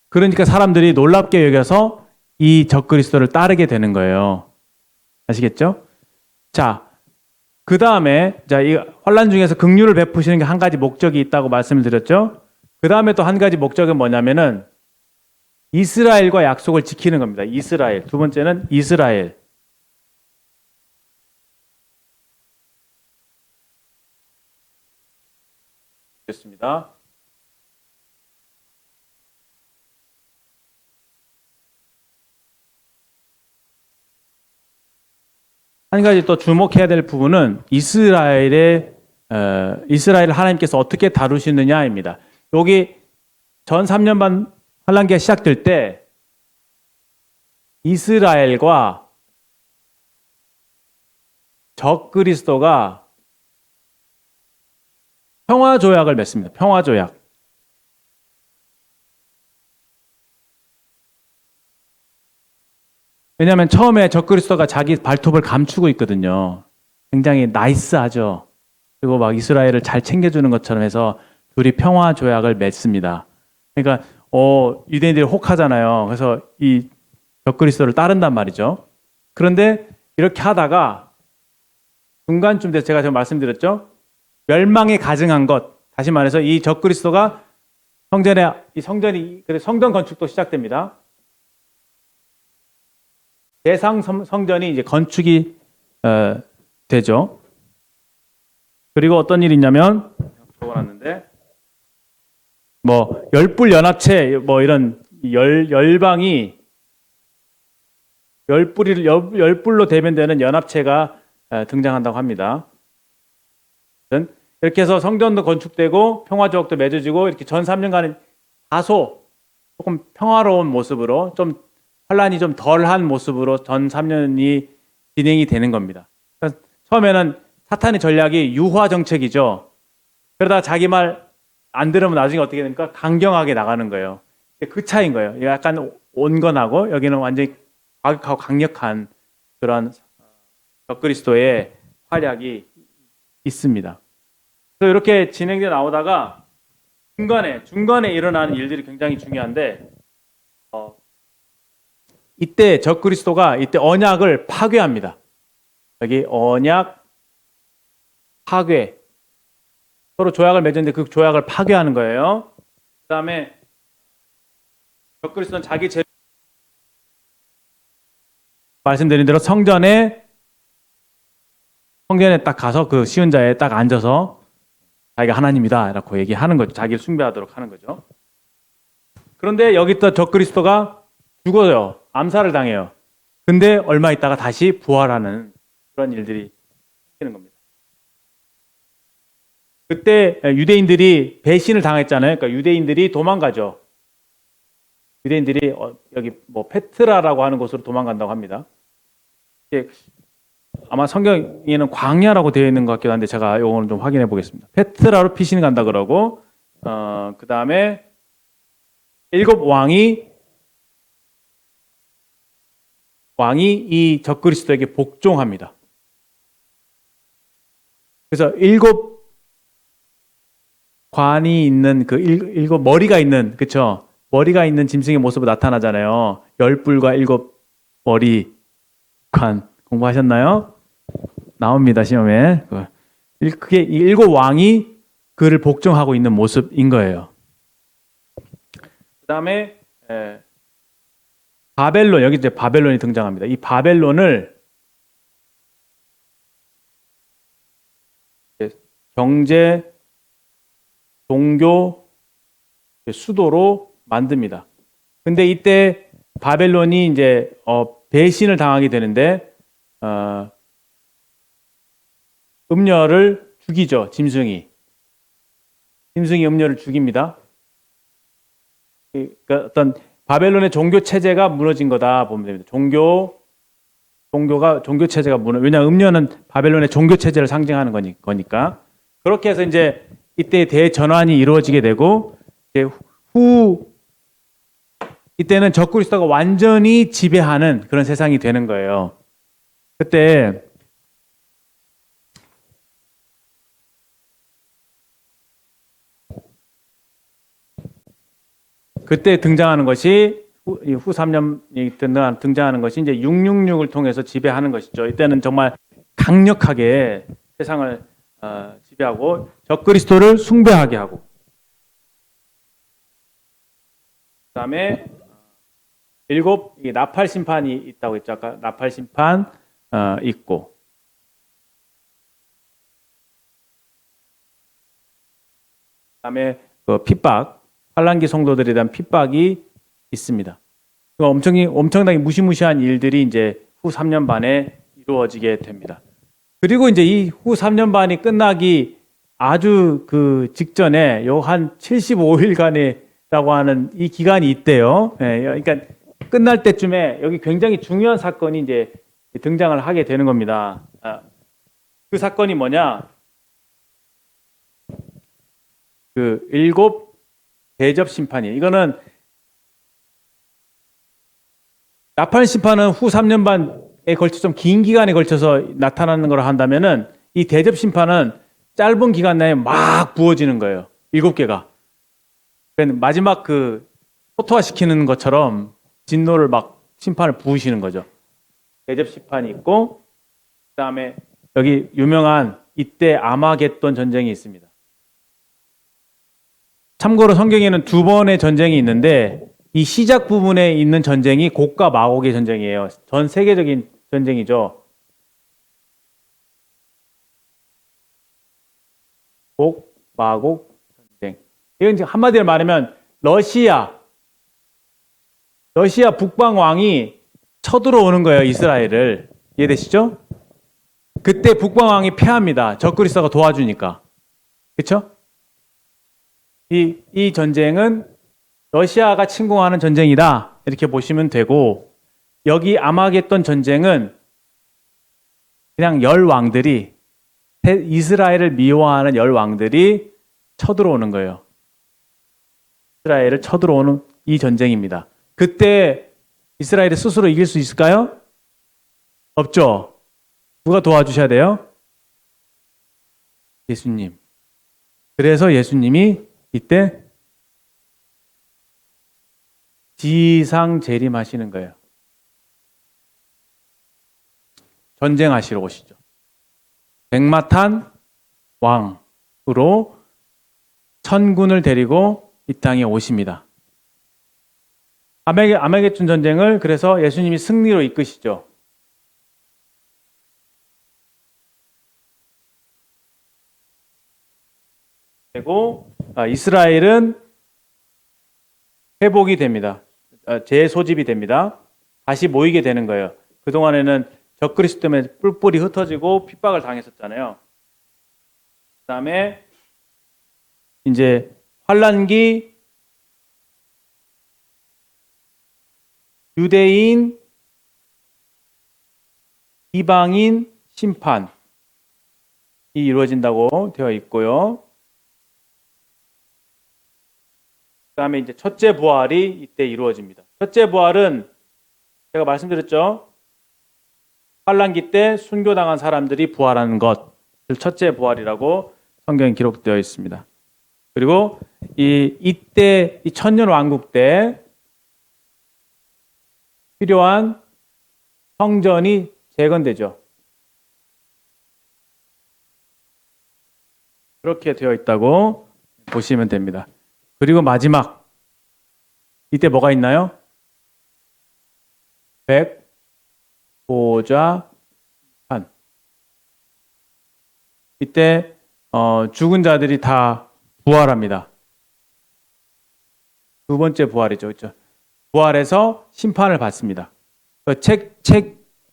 A: 그러니까 사람들이 놀랍게 여겨서 이 적그리스도를 따르게 되는 거예요. 아시겠죠? 자, 그 다음에 이 환란 중에서 긍휼을 베푸시는 게 한 가지 목적이 있다고 말씀을 드렸죠. 그 다음에 또 한 가지 목적은 뭐냐면은 이스라엘과 약속을 지키는 겁니다. 이스라엘. 두 번째는 이스라엘. 됐습니다. 한 가지 또 주목해야 될 부분은 이스라엘을 하나님께서 어떻게 다루시느냐입니다. 여기 전 3년 반 환란기가 시작될 때 이스라엘과 적그리스도가 평화조약을 맺습니다. 평화조약. 왜냐하면 처음에 적그리스도가 자기 발톱을 감추고 있거든요. 굉장히 나이스하죠. 그리고 막 이스라엘을 잘 챙겨주는 것처럼 해서 둘이 평화조약을 맺습니다. 그러니까 유대인들이 혹하잖아요. 그래서 이 적그리스도를 따른단 말이죠. 그런데 이렇게 하다가 중간쯤 돼서 제가 지금 말씀드렸죠. 멸망에 가증한 것. 다시 말해서 이 적그리스도가 성전 건축도 시작됩니다. 대상 성전이 이제 건축이 되죠. 그리고 어떤 일이 있냐면 적어놨는데 뭐 열불 연합체 뭐 이런 열방이 열불로 대변되는 연합체가 등장한다고 합니다. 이렇게 해서 성전도 건축되고 평화조약도 맺어지고 이렇게 전 3년간은 다소 조금 평화로운 모습으로 좀 환란이 좀 덜한 모습으로 전 3년이 진행이 되는 겁니다. 그러니까 처음에는 사탄의 전략이 유화 정책이죠. 그러다가 자기 말 안 들으면 나중에 어떻게 됩니까? 강경하게 나가는 거예요. 그 차이인 거예요. 약간 온건하고 여기는 완전히 과격하고 강력한 그런 적그리스도의 활약이 있습니다. 그래서 이렇게 진행돼 나오다가 중간에 일어나는 일들이 굉장히 중요한데 이때 적그리스도가 이때 언약을 파괴합니다. 여기 언약 파괴. 서로 조약을 맺었는데 그 조약을 파괴하는 거예요. 그 다음에 적그리스도는 자기 말씀드린 대로 성전에 딱 가서 그 시은 자에 딱 앉아서 자기가 하나님이다 라고 얘기하는 거죠. 자기를 숭배하도록 하는 거죠. 그런데 여기 또 적그리스도가 죽어요. 암살을 당해요. 근데 얼마 있다가 다시 부활하는 그런 일들이 생기는 겁니다. 그때 유대인들이 배신을 당했잖아요. 그러니까 유대인들이 도망가죠. 유대인들이 여기 뭐 페트라라고 하는 곳으로 도망간다고 합니다. 아마 성경에는 광야라고 되어 있는 것 같기도 한데 제가 이거는 좀 확인해 보겠습니다. 페트라로 피신 간다 그러고 그 다음에 7 왕이 이 적그리스도에게 복종합니다. 그래서 7 관이 있는 그 7 머리가 있는 그쵸? 머리가 있는 짐승의 모습으로 나타나잖아요. 10뿔과 7 머리 관 공부하셨나요? 나옵니다 시험에. 그게 이 7 왕이 그를 복종하고 있는 모습인 거예요. 그 다음에 바벨론, 여기 이제 바벨론이 등장합니다. 이 바벨론을 경제, 종교, 수도로 만듭니다. 근데 이때 바벨론이 이제 배신을 당하게 되는데 음녀를 죽이죠. 짐승이 음녀를 죽입니다. 그러니까 어떤 바벨론의 종교 체제가 무너진 거다 보면 됩니다. 종교 체제가 왜냐하면 음녀는 바벨론의 종교 체제를 상징하는 거니까. 그렇게 해서 이제 이때 대전환이 이루어지게 되고 이제 이때는 적그리스도가 완전히 지배하는 그런 세상이 되는 거예요. 그때 등장하는 것이 후 3년이 등장하는 것이 이제 666을 통해서 지배하는 것이죠. 이때는 정말 강력하게 세상을 지배하고 적그리스도를 숭배하게 하고 그다음에 7 나팔 심판이 있다고 했죠. 아까 나팔 심판 있고 그다음에 그 핍박 환란기 성도들에 대한 핍박이 있습니다. 엄청나게 무시무시한 일들이 이제 후 3년 반에 이루어지게 됩니다. 그리고 이제 이 후 3년 반이 끝나기 아주 그 직전에 요 한 75일간이라고 하는 이 기간이 있대요. 그러니까 끝날 때쯤에 여기 굉장히 중요한 사건이 이제 등장을 하게 되는 겁니다. 그 사건이 뭐냐? 그 7 대접 심판이에요. 이거는 나팔 심판은 후 3년 반에 걸쳐 좀 긴 기간에 걸쳐서 나타나는 걸 한다면은 이 대접 심판은 짧은 기간 내에 막 부어지는 거예요. 7개가. 마지막 그 토토화시키는 것처럼 진노를 막 심판을 부으시는 거죠. 대접 심판이 있고 그다음에 여기 유명한 이때 아마겟돈 전쟁이 있습니다. 참고로 성경에는 2번의 전쟁이 있는데 이 시작 부분에 있는 전쟁이 곡과 마곡의 전쟁이에요. 전 세계적인 전쟁이죠. 곡, 마곡 전쟁. 이건 이제 한마디로 말하면 러시아 북방 왕이 쳐들어오는 거예요, 이스라엘을. 이해되시죠? 그때 북방 왕이 패합니다. 적그리스도가 도와주니까. 그렇죠? 이 전쟁은 러시아가 침공하는 전쟁이다. 이렇게 보시면 되고, 여기 아마겟돈 전쟁은 그냥 열 왕들이, 이스라엘을 미워하는 열 왕들이 쳐들어오는 거예요. 이스라엘을 쳐들어오는 이 전쟁입니다. 그때 이스라엘이 스스로 이길 수 있을까요? 없죠. 누가 도와주셔야 돼요? 예수님. 그래서 예수님이 이때 지상 재림하시는 거예요. 전쟁하시러 오시죠. 백마탄 왕으로 천군을 데리고 이 땅에 오십니다. 아메겟돈 전쟁을 그래서 예수님이 승리로 이끄시죠. 그리고 이스라엘은 회복이 됩니다. 재소집이 됩니다. 다시 모이게 되는 거예요. 그동안에는 적그리스도 때문에 뿔뿔이 흩어지고 핍박을 당했었잖아요. 그 다음에 이제 환란기, 유대인, 이방인, 심판이 이루어진다고 되어 있고요. 그 다음에 이제 첫째 부활이 이때 이루어집니다. 첫째 부활은 제가 말씀드렸죠. 환란기 때 순교당한 사람들이 부활하는 것을 첫째 부활이라고 성경에 기록되어 있습니다. 그리고 이때 이 천년 왕국 때 필요한 성전이 재건되죠. 그렇게 되어 있다고 보시면 됩니다. 그리고 마지막, 이때 뭐가 있나요? 백보좌 판. 이때 죽은 자들이 다 부활합니다. 두 번째 부활이죠. 그렇죠? 부활해서 심판을 받습니다.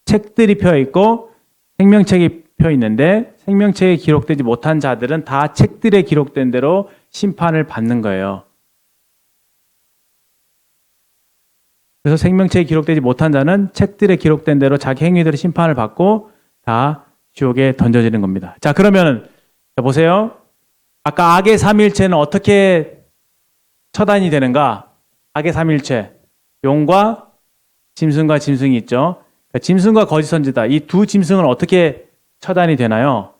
A: 책들이 펴 있고 생명책이 펴 있는데 생명책에 기록되지 못한 자들은 다 책들에 기록된 대로 심판을 받는 거예요. 그래서 생명책에 기록되지 못한 자는 책들에 기록된 대로 자기 행위들의 심판을 받고 다 지옥에 던져지는 겁니다. 자, 그러면 보세요. 아까 악의 삼일체는 어떻게 처단이 되는가? 악의 삼일체. 용과 짐승과 짐승이 있죠. 그러니까 짐승과 거짓 선지자. 이 두 짐승은 어떻게 처단이 되나요?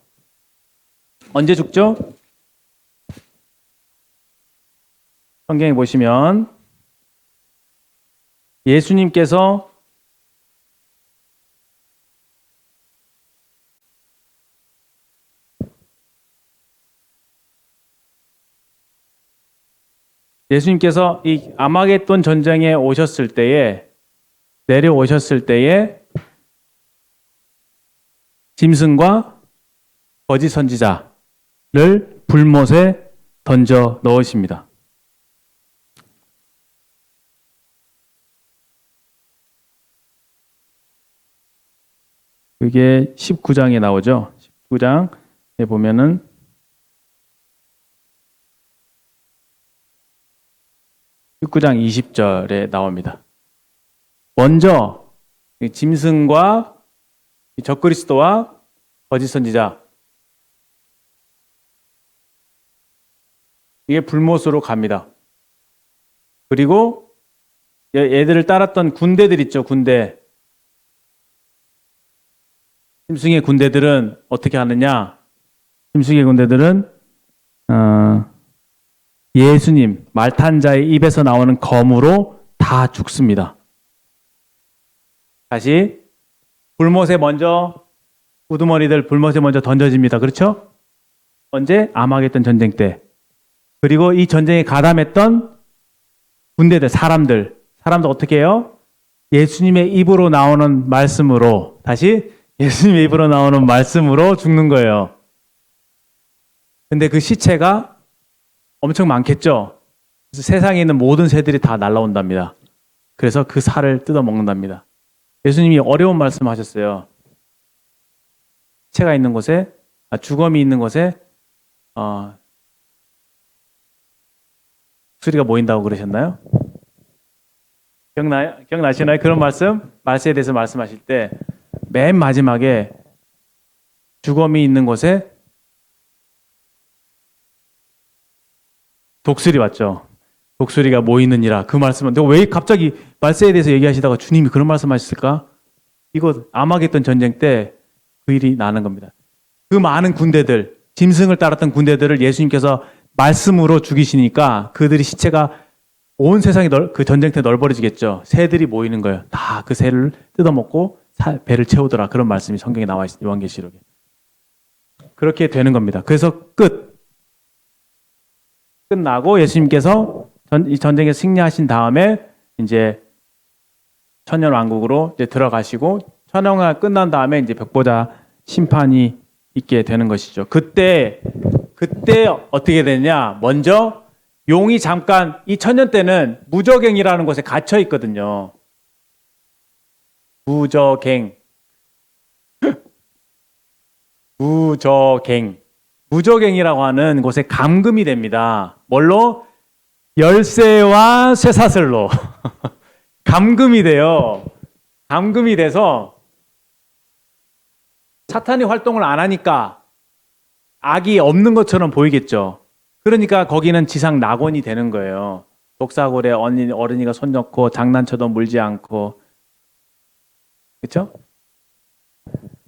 A: 언제 죽죠? 성경에 보시면 예수님께서 이 아마겟돈 전쟁에 오셨을 때에 내려오셨을 때에 짐승과 거짓 선지자를 불못에 던져 넣으십니다. 그게 19장에 나오죠. 19장에 보면은 19장 20절에 나옵니다. 먼저 짐승과 적그리스도와 거짓 선지자, 이게 불못으로 갑니다. 그리고 얘들을 따랐던 군대들 있죠. 군대. 짐승의 군대들은 어떻게 하느냐? 짐승의 군대들은 예수님, 말탄 자의 입에서 나오는 검으로 다 죽습니다. 다시 불못에 먼저 우두머리들 불못에 먼저 던져집니다. 그렇죠? 언제? 아마겟돈 전쟁 때. 그리고 이 전쟁에 가담했던 군대들, 사람들 어떻게 해요? 예수님의 입으로 나오는 말씀으로, 다시 예수님의 입으로 나오는 말씀으로 죽는 거예요. 근데 그 시체가 엄청 많겠죠. 그래서 세상에 있는 모든 새들이 다 날아온답니다. 그래서 그 살을 뜯어 먹는답니다. 예수님이 어려운 말씀하셨어요. 시체가 있는 곳에, 주검이 있는 곳에 독수리가 모인다고 그러셨나요? 기억나시나요? 그런 말씀? 말세에 대해서 말씀하실 때 맨 마지막에 주검이 있는 곳에 독수리 맞죠? 독수리가 모이느니라. 그 말씀은 내가 왜 갑자기 말세에 대해서 얘기하시다가 주님이 그런 말씀하셨을까? 이거 아마겟돈 전쟁 때 그 일이 나는 겁니다. 그 많은 군대들, 짐승을 따랐던 군대들을 예수님께서 말씀으로 죽이시니까 그들이 시체가 온 세상이 그 전쟁터에 널브러지겠죠. 새들이 모이는 거예요. 다 그 새를 뜯어먹고 배를 채우더라. 그런 말씀이 성경에 나와 있어요. 요한계시록에. 그렇게 되는 겁니다. 그래서 끝나고 예수님께서 이 전쟁에 승리하신 다음에 이제 천년왕국으로 이제 들어가시고 천년왕국 끝난 다음에 이제 벽보자 심판이 있게 되는 것이죠. 그때 어떻게 되냐? 먼저 용이 잠깐 이 천년 때는 무저갱이라는 곳에 갇혀 있거든요. 무저갱이라고 하는 곳에 감금이 됩니다. 뭘로? 열쇠와 쇠사슬로 감금이 돼요. 감금이 돼서 사탄이 활동을 안 하니까 악이 없는 것처럼 보이겠죠. 그러니까 거기는 지상 낙원이 되는 거예요. 독사골에 어린이가 손 넣고 장난쳐도 물지 않고, 그렇죠?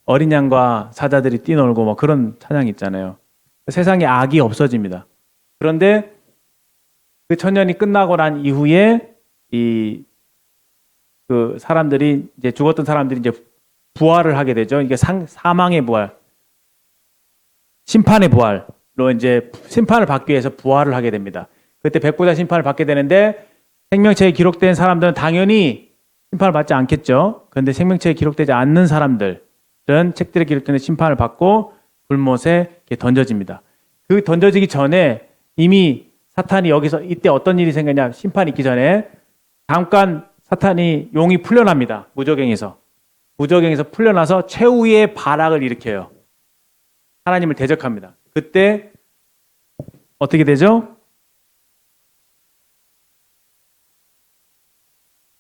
A: 어린 양과 사자들이 뛰놀고 뭐 그런 찬양이 있잖아요. 세상에 악이 없어집니다. 그런데 그 천년이 끝나고 난 이후에 그 사람들이 이제 죽었던 사람들이 이제 부활을 하게 되죠. 이게 사망의 부활, 심판의 부활로 이제 심판을 받기 위해서 부활을 하게 됩니다. 그때 백보자 심판을 받게 되는데 생명체에 기록된 사람들은 당연히 심판을 받지 않겠죠. 그런데 생명체에 기록되지 않는 사람들은 책들에 기록된 심판을 받고 불못에 던져집니다. 그 던져지기 전에 이미 사탄이 여기서 이때 어떤 일이 생겼냐? 심판이 있기 전에 잠깐 사탄이 용이 풀려납니다. 무저갱에서 풀려나서 최후의 발악을 일으켜요. 하나님을 대적합니다. 그때 어떻게 되죠?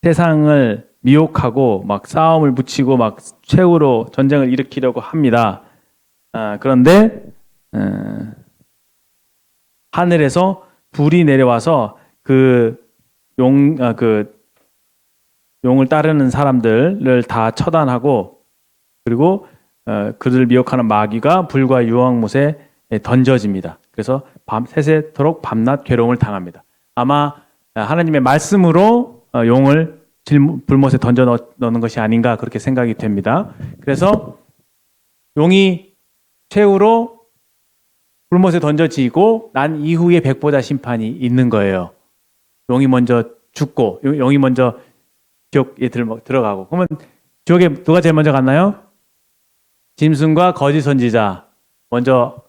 A: 세상을 미혹하고 막 싸움을 붙이고 막 최후로 전쟁을 일으키려고 합니다. 그런데 하늘에서 불이 내려와서 그 용을 따르는 사람들을 다 처단하고 그리고 그들을 미혹하는 마귀가 불과 유황못에 던져집니다. 그래서 세세토록 밤낮 괴로움을 당합니다. 아마 하나님의 말씀으로 용을 불못에 던져 넣는 것이 아닌가 그렇게 생각이 됩니다. 그래서 용이 최후로 불못에 던져지고 난 이후에 백보자 심판이 있는 거예요. 용이 먼저 죽고 용이 먼저 지옥에 들어가고. 그러면 지옥에 누가 제일 먼저 갔나요? 짐승과 거짓 선지자 먼저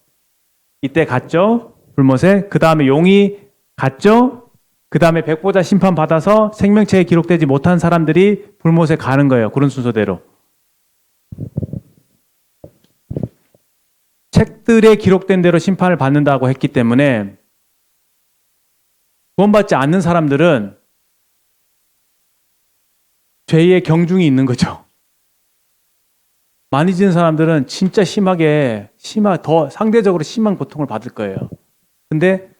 A: 이때 갔죠. 불못에. 그 다음에 용이 갔죠. 그 다음에 백보자 심판 받아서 생명체에 기록되지 못한 사람들이 불못에 가는 거예요. 그런 순서대로. 책들에 기록된 대로 심판을 받는다고 했기 때문에 구원받지 않는 사람들은 죄의 경중이 있는 거죠. 많이 지은 사람들은 진짜 더 상대적으로 심한 고통을 받을 거예요. 근데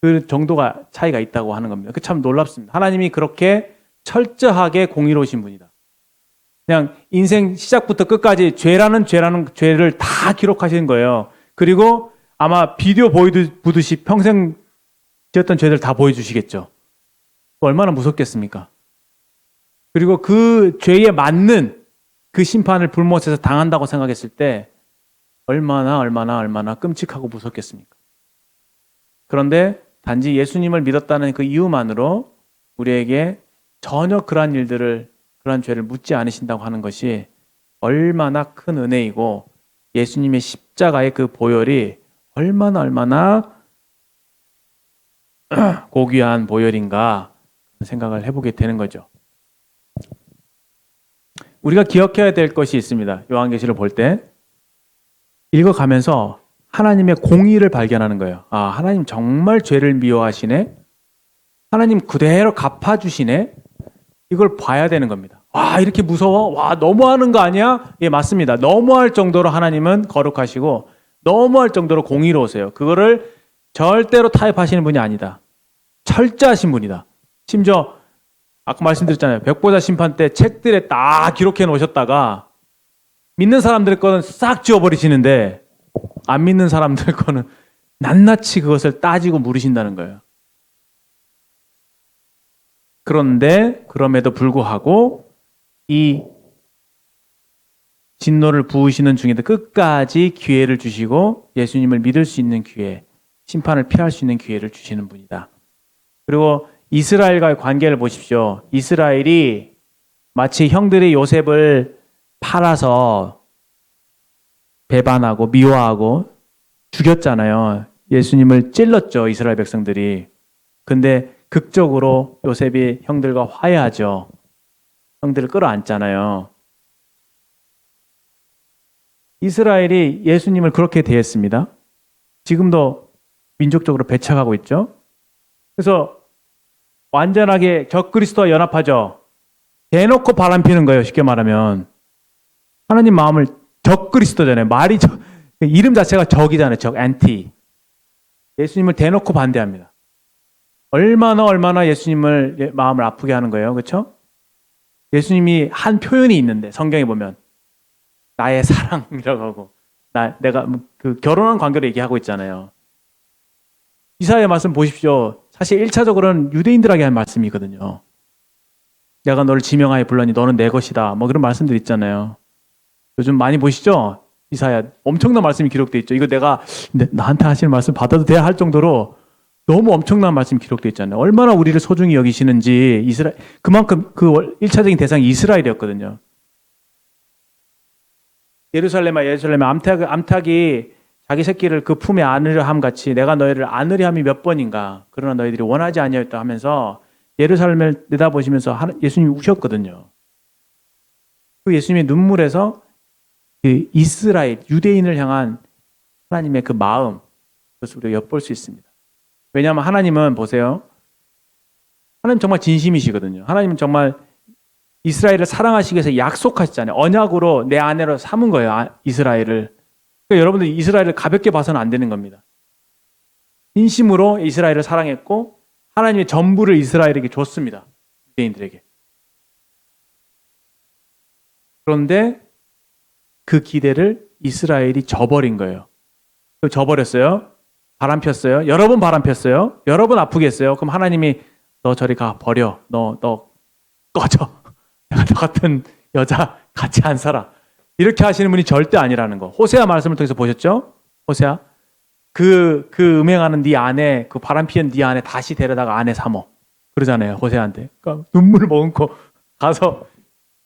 A: 그 정도가 차이가 있다고 하는 겁니다. 그 참 놀랍습니다. 하나님이 그렇게 철저하게 공의로우신 분이다. 그냥 인생 시작부터 끝까지 죄라는 죄를 다 기록하시는 거예요. 그리고 아마 비디오 보듯이 평생 지었던 죄들 다 보여주시겠죠. 얼마나 무섭겠습니까? 그리고 그 죄에 맞는 그 심판을 불못에서 당한다고 생각했을 때 얼마나 끔찍하고 무섭겠습니까? 그런데 단지 예수님을 믿었다는 그 이유만으로 우리에게 전혀 그러한 죄를 묻지 않으신다고 하는 것이 얼마나 큰 은혜이고 예수님의 십자가의 그 보혈이 얼마나 고귀한 보혈인가 생각을 해보게 되는 거죠. 우리가 기억해야 될 것이 있습니다. 요한계시를 볼 때 읽어가면서 하나님의 공의를 발견하는 거예요. 아, 하나님 정말 죄를 미워하시네. 하나님 그대로 갚아주시네. 이걸 봐야 되는 겁니다. 와, 이렇게 무서워? 와, 너무하는 거 아니야? 예, 맞습니다. 너무할 정도로 하나님은 거룩하시고 너무할 정도로 공의로우세요. 그거를 절대로 타협하시는 분이 아니다. 철저하신 분이다. 심지어 아까 말씀드렸잖아요. 백보자 심판 때 책들에 딱 기록해 놓으셨다가 믿는 사람들 거는 싹 지워버리시는데 안 믿는 사람들 거는 낱낱이 그것을 따지고 물으신다는 거예요. 그런데 그럼에도 불구하고 이 진노를 부으시는 중에도 끝까지 기회를 주시고 예수님을 믿을 수 있는 기회, 심판을 피할 수 있는 기회를 주시는 분이다. 그리고 이스라엘과의 관계를 보십시오. 이스라엘이 마치 형들이 요셉을 팔아서 배반하고 미워하고 죽였잖아요. 예수님을 찔렀죠, 이스라엘 백성들이. 근데 극적으로 요셉이 형들과 화해하죠. 형들을 끌어안잖아요. 이스라엘이 예수님을 그렇게 대했습니다. 지금도 민족적으로 배척하고 있죠. 그래서 완전하게 적그리스도와 연합하죠. 대놓고 바람피는 거예요. 쉽게 말하면. 하나님 마음을 적그리스도잖아요. 말이 이름 자체가 적이잖아요. 적, 안티. 예수님을 대놓고 반대합니다. 얼마나 예수님을 마음을 아프게 하는 거예요. 그렇죠? 예수님이 한 표현이 있는데 성경에 보면 나의 사랑이라고 하고 내가 그 결혼한 관계로 얘기하고 있잖아요. 이사야의 말씀 보십시오. 사실 1차적으로는 유대인들에게 한 말씀이거든요. 내가 너를 지명하여 불렀니 너는 내 것이다. 뭐 그런 말씀들 있잖아요. 요즘 많이 보시죠? 이사야 엄청난 말씀이 기록되어 있죠. 이거 내가 나한테 하시는 말씀 받아도 돼야 할 정도로 너무 엄청난 말씀이 기록되어 있잖아요. 얼마나 우리를 소중히 여기시는지 그만큼 그 1차적인 대상이 이스라엘이었거든요. 예루살렘아 암탉이 자기 새끼를 그 품에 안으려 함 같이 내가 너희를 안으려 함이 몇 번인가. 그러나 너희들이 원하지 아니하였다 하면서 예루살렘을 내다보시면서 예수님이 우셨거든요. 그 예수님의 눈물에서 그 이스라엘, 유대인을 향한 하나님의 그 마음, 그것을 우리가 엿볼 수 있습니다. 왜냐하면 하나님은 보세요. 하나님 정말 진심이시거든요. 하나님은 정말 이스라엘을 사랑하시기 위해서 약속하시잖아요. 언약으로 내 아내로 삼은 거예요. 이스라엘을. 그러니까 여러분들 이스라엘을 가볍게 봐서는 안 되는 겁니다. 진심으로 이스라엘을 사랑했고 하나님의 전부를 이스라엘에게 줬습니다. 유대인들에게. 그런데 그 기대를 이스라엘이 저버린 거예요. 저버렸어요. 바람 폈어요. 여러 번 바람 폈어요. 여러 번 아프게 했어요. 그럼 하나님이 너 저리 가 버려. 너 꺼져. 내가 너 같은 여자 같이 안 살아. 이렇게 하시는 분이 절대 아니라는 거. 호세아 말씀을 통해서 보셨죠? 호세아. 그 음행하는 네 아내, 그 바람 피는 네 아내 다시 데려다가 아내 삼어. 그러잖아요. 호세아한테. 그러니까 눈물을 머금고 가서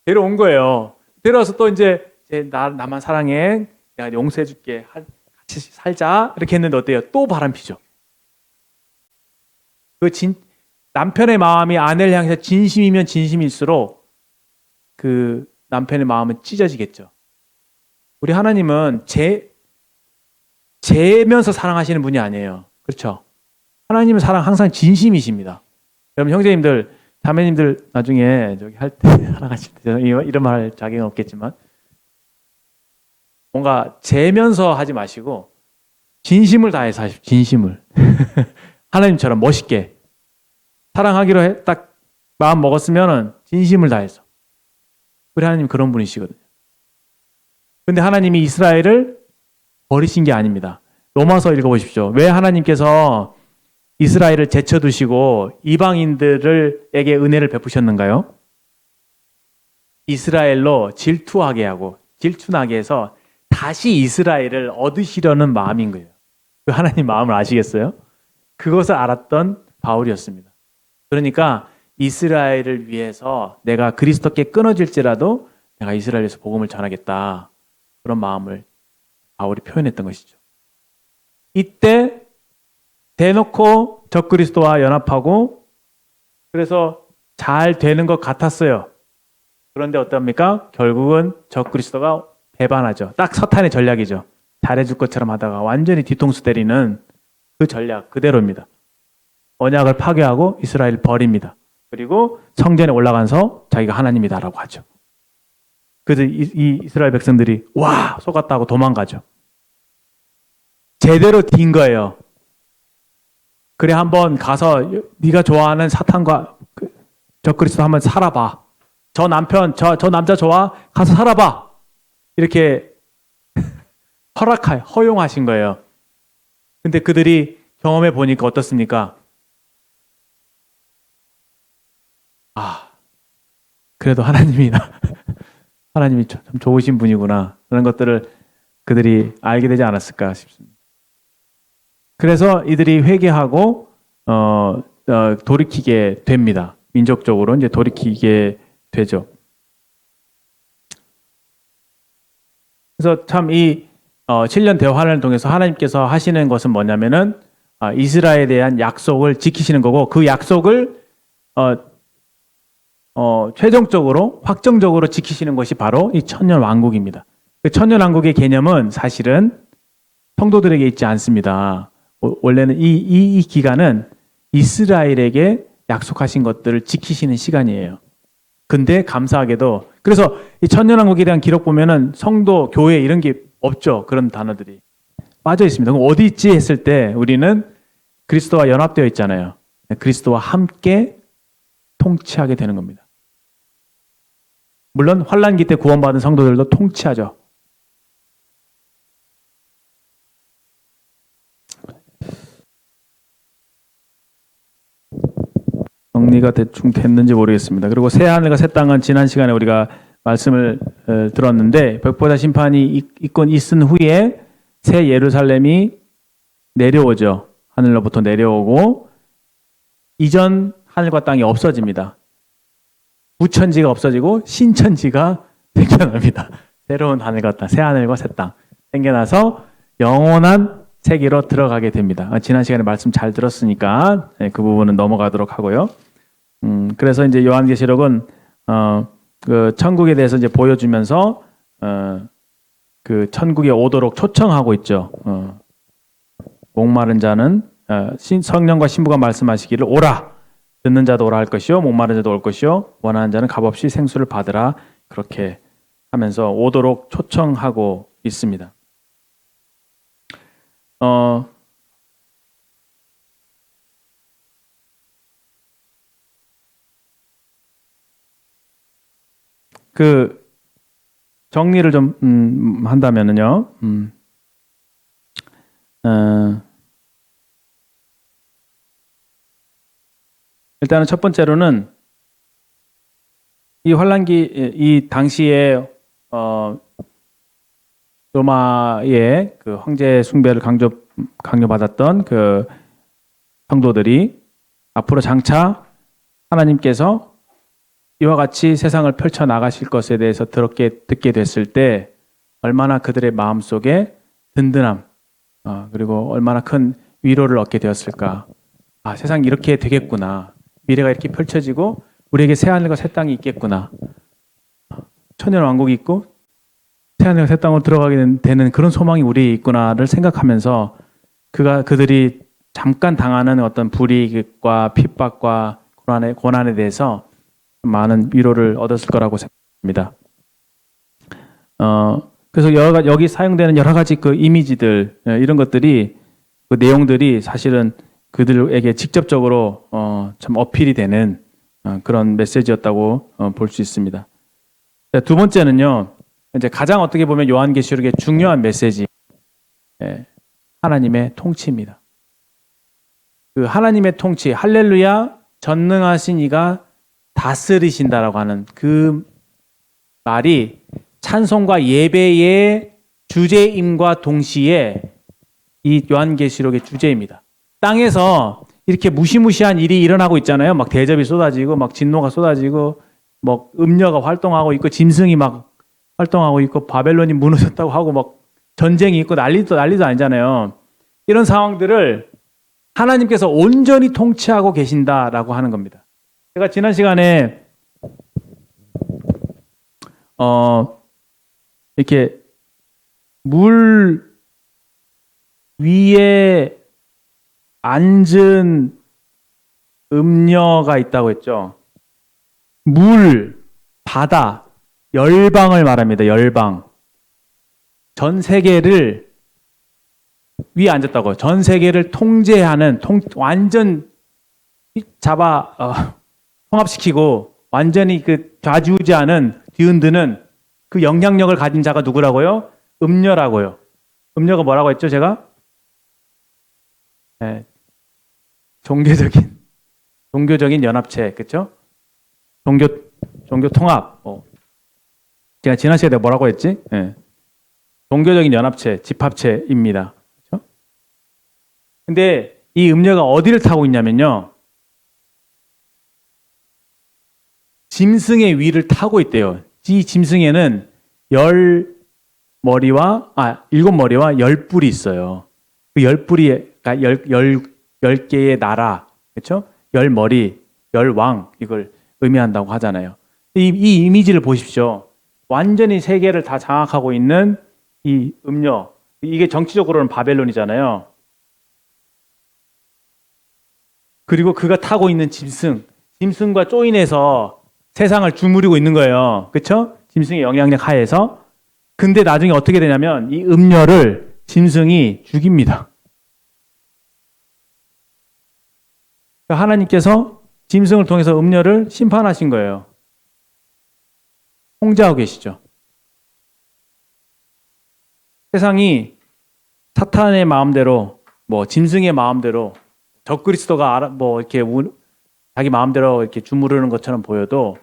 A: 데려온 거예요. 데려와서 또 이제 나만 사랑해. 내가 용서해 줄게. 같이 살자. 이렇게 했는데 어때요? 또 바람 피죠. 남편의 마음이 아내를 향해서 진심이면 진심일수록 그 남편의 마음은 찢어지겠죠. 우리 하나님은 재면서 사랑하시는 분이 아니에요. 그렇죠? 하나님은 사랑 항상 진심이십니다. 여러분 형제님들, 자매님들 나중에 저기 할 때 사랑하실 때 이런 말 할 자격은 없겠지만 뭔가 재면서 하지 마시고 진심을 다해서 하십시오. 진심을. 하나님처럼 멋있게 사랑하기로 딱 마음 먹었으면은 진심을 다해서. 우리 하나님 그런 분이시거든요. 근데 하나님이 이스라엘을 버리신 게 아닙니다. 로마서 읽어보십시오. 왜 하나님께서 이스라엘을 제쳐두시고 이방인들에게 은혜를 베푸셨는가요? 이스라엘로 질투하게 하고 질투나게 해서 다시 이스라엘을 얻으시려는 마음인 거예요. 그 하나님 마음을 아시겠어요? 그것을 알았던 바울이었습니다. 그러니까 이스라엘을 위해서 내가 그리스도께 끊어질지라도 내가 이스라엘에서 복음을 전하겠다. 그런 마음을 바울이 표현했던 것이죠. 이때 대놓고 적그리스도와 연합하고 그래서 잘 되는 것 같았어요. 그런데 어떻습니까? 결국은 적그리스도가 배반하죠. 딱 서탄의 전략이죠. 잘해줄 것처럼 하다가 완전히 뒤통수 때리는 그 전략 그대로입니다. 언약을 파괴하고 이스라엘 버립니다. 그리고 성전에 올라가서 자기가 하나님이다라고 하죠. 그래서 이 이스라엘 백성들이 와 속았다고 도망가죠. 제대로 딘 거예요. 그래 한번 가서 네가 좋아하는 사탄과 적그리스도 한번 살아봐. 저 남편 저 남자 좋아? 가서 살아봐. 이렇게 허용하신 거예요. 근데 그들이 경험해 보니까 어떻습니까? 그래도 하나님이 참 좋으신 분이구나. 그런 것들을 그들이 알게 되지 않았을까 싶습니다. 그래서 이들이 회개하고 돌이키게 됩니다. 민족적으로 이제 돌이키게 되죠. 그래서 참 이 7년 대환을 통해서 하나님께서 하시는 것은 뭐냐면은 이스라엘에 대한 약속을 지키시는 거고 그 약속을 최종적으로 확정적으로 지키시는 것이 바로 이 천년 왕국입니다. 그 천년 왕국의 개념은 사실은 성도들에게 있지 않습니다. 원래는 이 기간은 이스라엘에게 약속하신 것들을 지키시는 시간이에요. 근데 감사하게도 그래서 이 천년 왕국에 대한 기록 보면은 성도, 교회 이런 게 없죠. 그런 단어들이 빠져 있습니다. 그럼 어디 있지 했을 때 우리는 그리스도와 연합되어 있잖아요. 그리스도와 함께 통치하게 되는 겁니다. 물론 환난기 때 구원받은 성도들도 통치하죠. 정리가 대충 됐는지 모르겠습니다. 그리고 새 하늘과 새 땅은 지난 시간에 우리가 말씀을 들었는데 벽보다 심판이 있은 후에 새 예루살렘이 내려오죠. 하늘로부터 내려오고 이전 하늘과 땅이 없어집니다. 부천지가 없어지고 신천지가 생겨납니다. 새로운 하늘과 땅, 새 하늘과 새 땅 생겨나서 영원한 세계로 들어가게 됩니다. 지난 시간에 말씀 잘 들었으니까 그 부분은 넘어가도록 하고요. 그래서 이제 요한계시록은 그 천국에 대해서 이제 보여주면서 그 천국에 오도록 초청하고 있죠. 목마른 자는 성령과 신부가 말씀하시기를 오라. 듣는 자도 오라 할 것이요 목마른 자도 올 것이요 원하는 자는 값없이 생수를 받으라. 그렇게 하면서 오도록 초청하고 있습니다. 그 정리를 좀 한다면은요. 일단은 첫 번째로는 이 환란기 이 당시에 로마의 그 황제 숭배를 강요받았던 그 성도들이 앞으로 장차 하나님께서 이와 같이 세상을 펼쳐 나가실 것에 대해서 듣게 됐을 때 얼마나 그들의 마음속에 든든함 그리고 얼마나 큰 위로를 얻게 되었을까. 세상이 이렇게 되겠구나. 미래가 이렇게 펼쳐지고 우리에게 새 하늘과 새 땅이 있겠구나. 천년 왕국이 있고 새 하늘과 새 땅으로 들어가게 되는 그런 소망이 우리에 있구나를 생각하면서 그들이 잠깐 당하는 어떤 불이익과 핍박과 고난에 대해서 많은 위로를 얻었을 거라고 생각합니다. 그래서 여기 사용되는 여러 가지 그 이미지들 이런 것들이 그 내용들이 사실은 그들에게 직접적으로 참 어필이 되는 그런 메시지였다고 볼 수 있습니다. 두 번째는요, 이제 가장 어떻게 보면 요한계시록의 중요한 메시지, 하나님의 통치입니다. 그 하나님의 통치, 할렐루야, 전능하신 이가 다스리신다라고 하는 그 말이 찬송과 예배의 주제임과 동시에 이 요한계시록의 주제입니다. 땅에서 이렇게 무시무시한 일이 일어나고 있잖아요. 막 대접이 쏟아지고, 막 진노가 쏟아지고, 막 음녀가 활동하고 있고, 짐승이 막 활동하고 있고, 바벨론이 무너졌다고 하고, 막 전쟁이 있고 난리도 아니잖아요. 이런 상황들을 하나님께서 온전히 통치하고 계신다라고 하는 겁니다. 제가 지난 시간에 이렇게 물 위에 앉은 음녀가 있다고 했죠. 물, 바다, 열방을 말합니다. 열방. 전 세계를 위에 앉았다고요. 전 세계를 통제하는, 완전 통합시키고 완전히 그 좌지우지하는, 뒤흔드는 그 영향력을 가진 자가 누구라고요? 음녀라고요. 음녀가 뭐라고 했죠, 제가? 네. 종교적인 연합체, 그렇죠? 종교 통합. 제가 지난 시간에 뭐라고 했지? 네. 종교적인 연합체, 집합체입니다. 그렇죠? 근데 이 음녀가 어디를 타고 있냐면요. 짐승의 위를 타고 있대요. 이 짐승에는 7머리와 10뿔이 있어요. 그 10뿔이, 10개의 나라, 그렇죠? 10머리, 10왕, 이걸 의미한다고 하잖아요. 이 이미지를 보십시오. 완전히 세계를 다 장악하고 있는 이 음녀. 이게 정치적으로는 바벨론이잖아요. 그리고 그가 타고 있는 짐승과 조인해서 세상을 주무르고 있는 거예요. 그렇죠? 짐승의 영향력 하에서. 근데 나중에 어떻게 되냐면 이 음녀를 짐승이 죽입니다. 하나님께서 짐승을 통해서 음녀를 심판하신 거예요. 통제하고 계시죠. 세상이 사탄의 마음대로, 짐승의 마음대로, 적그리스도가 이렇게 자기 마음대로 이렇게 주무르는 것처럼 보여도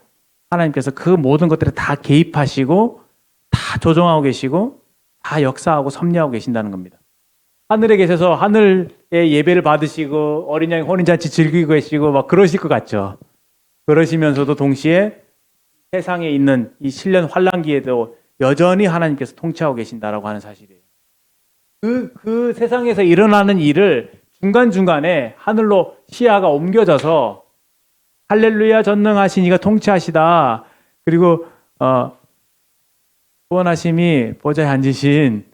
A: 하나님께서 그 모든 것들을 다 개입하시고 다 조종하고 계시고 다 역사하고 섭리하고 계신다는 겁니다. 하늘에 계셔서 하늘의 예배를 받으시고 어린 양 혼인잔치 즐기고 계시고 막 그러실 것 같죠. 그러시면서도 동시에 세상에 있는 이 실련 환란기에도 여전히 하나님께서 통치하고 계신다라고 하는 사실이에요. 그 세상에서 일어나는 일을 중간중간에 하늘로 시야가 옮겨져서 할렐루야 전능하신 이가 통치하시다. 그리고 구원하심이 보좌에 앉으신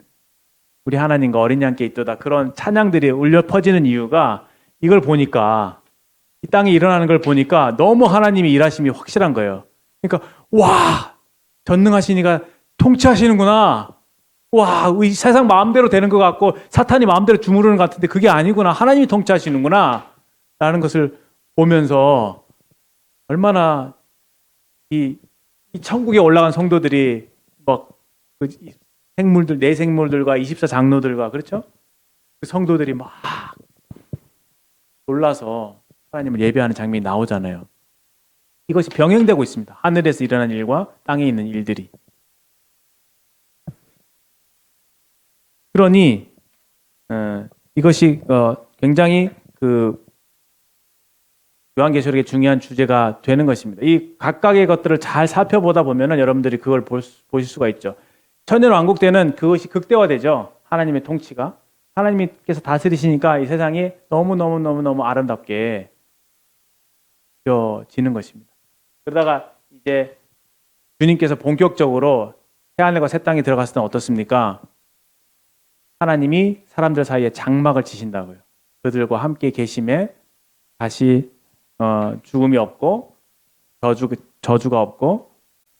A: 우리 하나님과 어린 양께 있도다. 그런 찬양들이 울려 퍼지는 이유가 이걸 보니까 이 땅에 일어나는 걸 보니까 너무 하나님의 일하심이 확실한 거예요. 그러니까 와 전능하신 이가 통치하시는구나. 와 이 세상 마음대로 되는 것 같고 사탄이 마음대로 주무르는 것 같은데 그게 아니구나. 하나님이 통치하시는구나. 라는 것을 보면서 얼마나 이 천국에 올라간 성도들이 그 생물들, 내 생물들과 24장로들과 그렇죠? 그 성도들이 막 놀라서 하나님을 예배하는 장면이 나오잖아요. 이것이 병행되고 있습니다. 하늘에서 일어난 일과 땅에 있는 일들이. 그러니 이것이 굉장히 그 요한계시록의 중요한 주제가 되는 것입니다. 이 각각의 것들을 잘 살펴보다 보면은 여러분들이 그걸 보실 수가 있죠. 천년왕국 때는 그것이 극대화되죠. 하나님의 통치가. 하나님께서 다스리시니까 이 세상이 너무 아름답게 지는 것입니다. 그러다가 이제 주님께서 본격적으로 새하늘과 새 땅에 들어갔을 때는 어떻습니까? 하나님이 사람들 사이에 장막을 치신다고요. 그들과 함께 계심에 다시 죽음이 없고 저주가 없고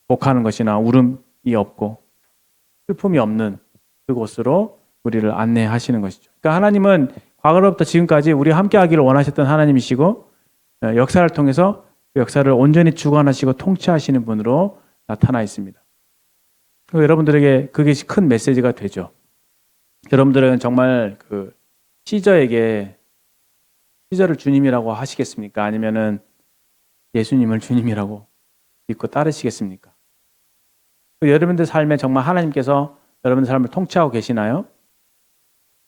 A: 복하는 것이나 울음이 없고 슬픔이 없는 그곳으로 우리를 안내하시는 것이죠. 그러니까 하나님은 과거로부터 지금까지 우리와 함께하기를 원하셨던 하나님이시고 역사를 통해서 그 역사를 온전히 주관하시고 통치하시는 분으로 나타나 있습니다. 그리고 여러분들에게 그게 큰 메시지가 되죠. 여러분들은 정말 그 시저를 주님이라고 하시겠습니까? 아니면은 예수님을 주님이라고 믿고 따르시겠습니까? 여러분들 삶에 정말 하나님께서 여러분들 삶을 통치하고 계시나요?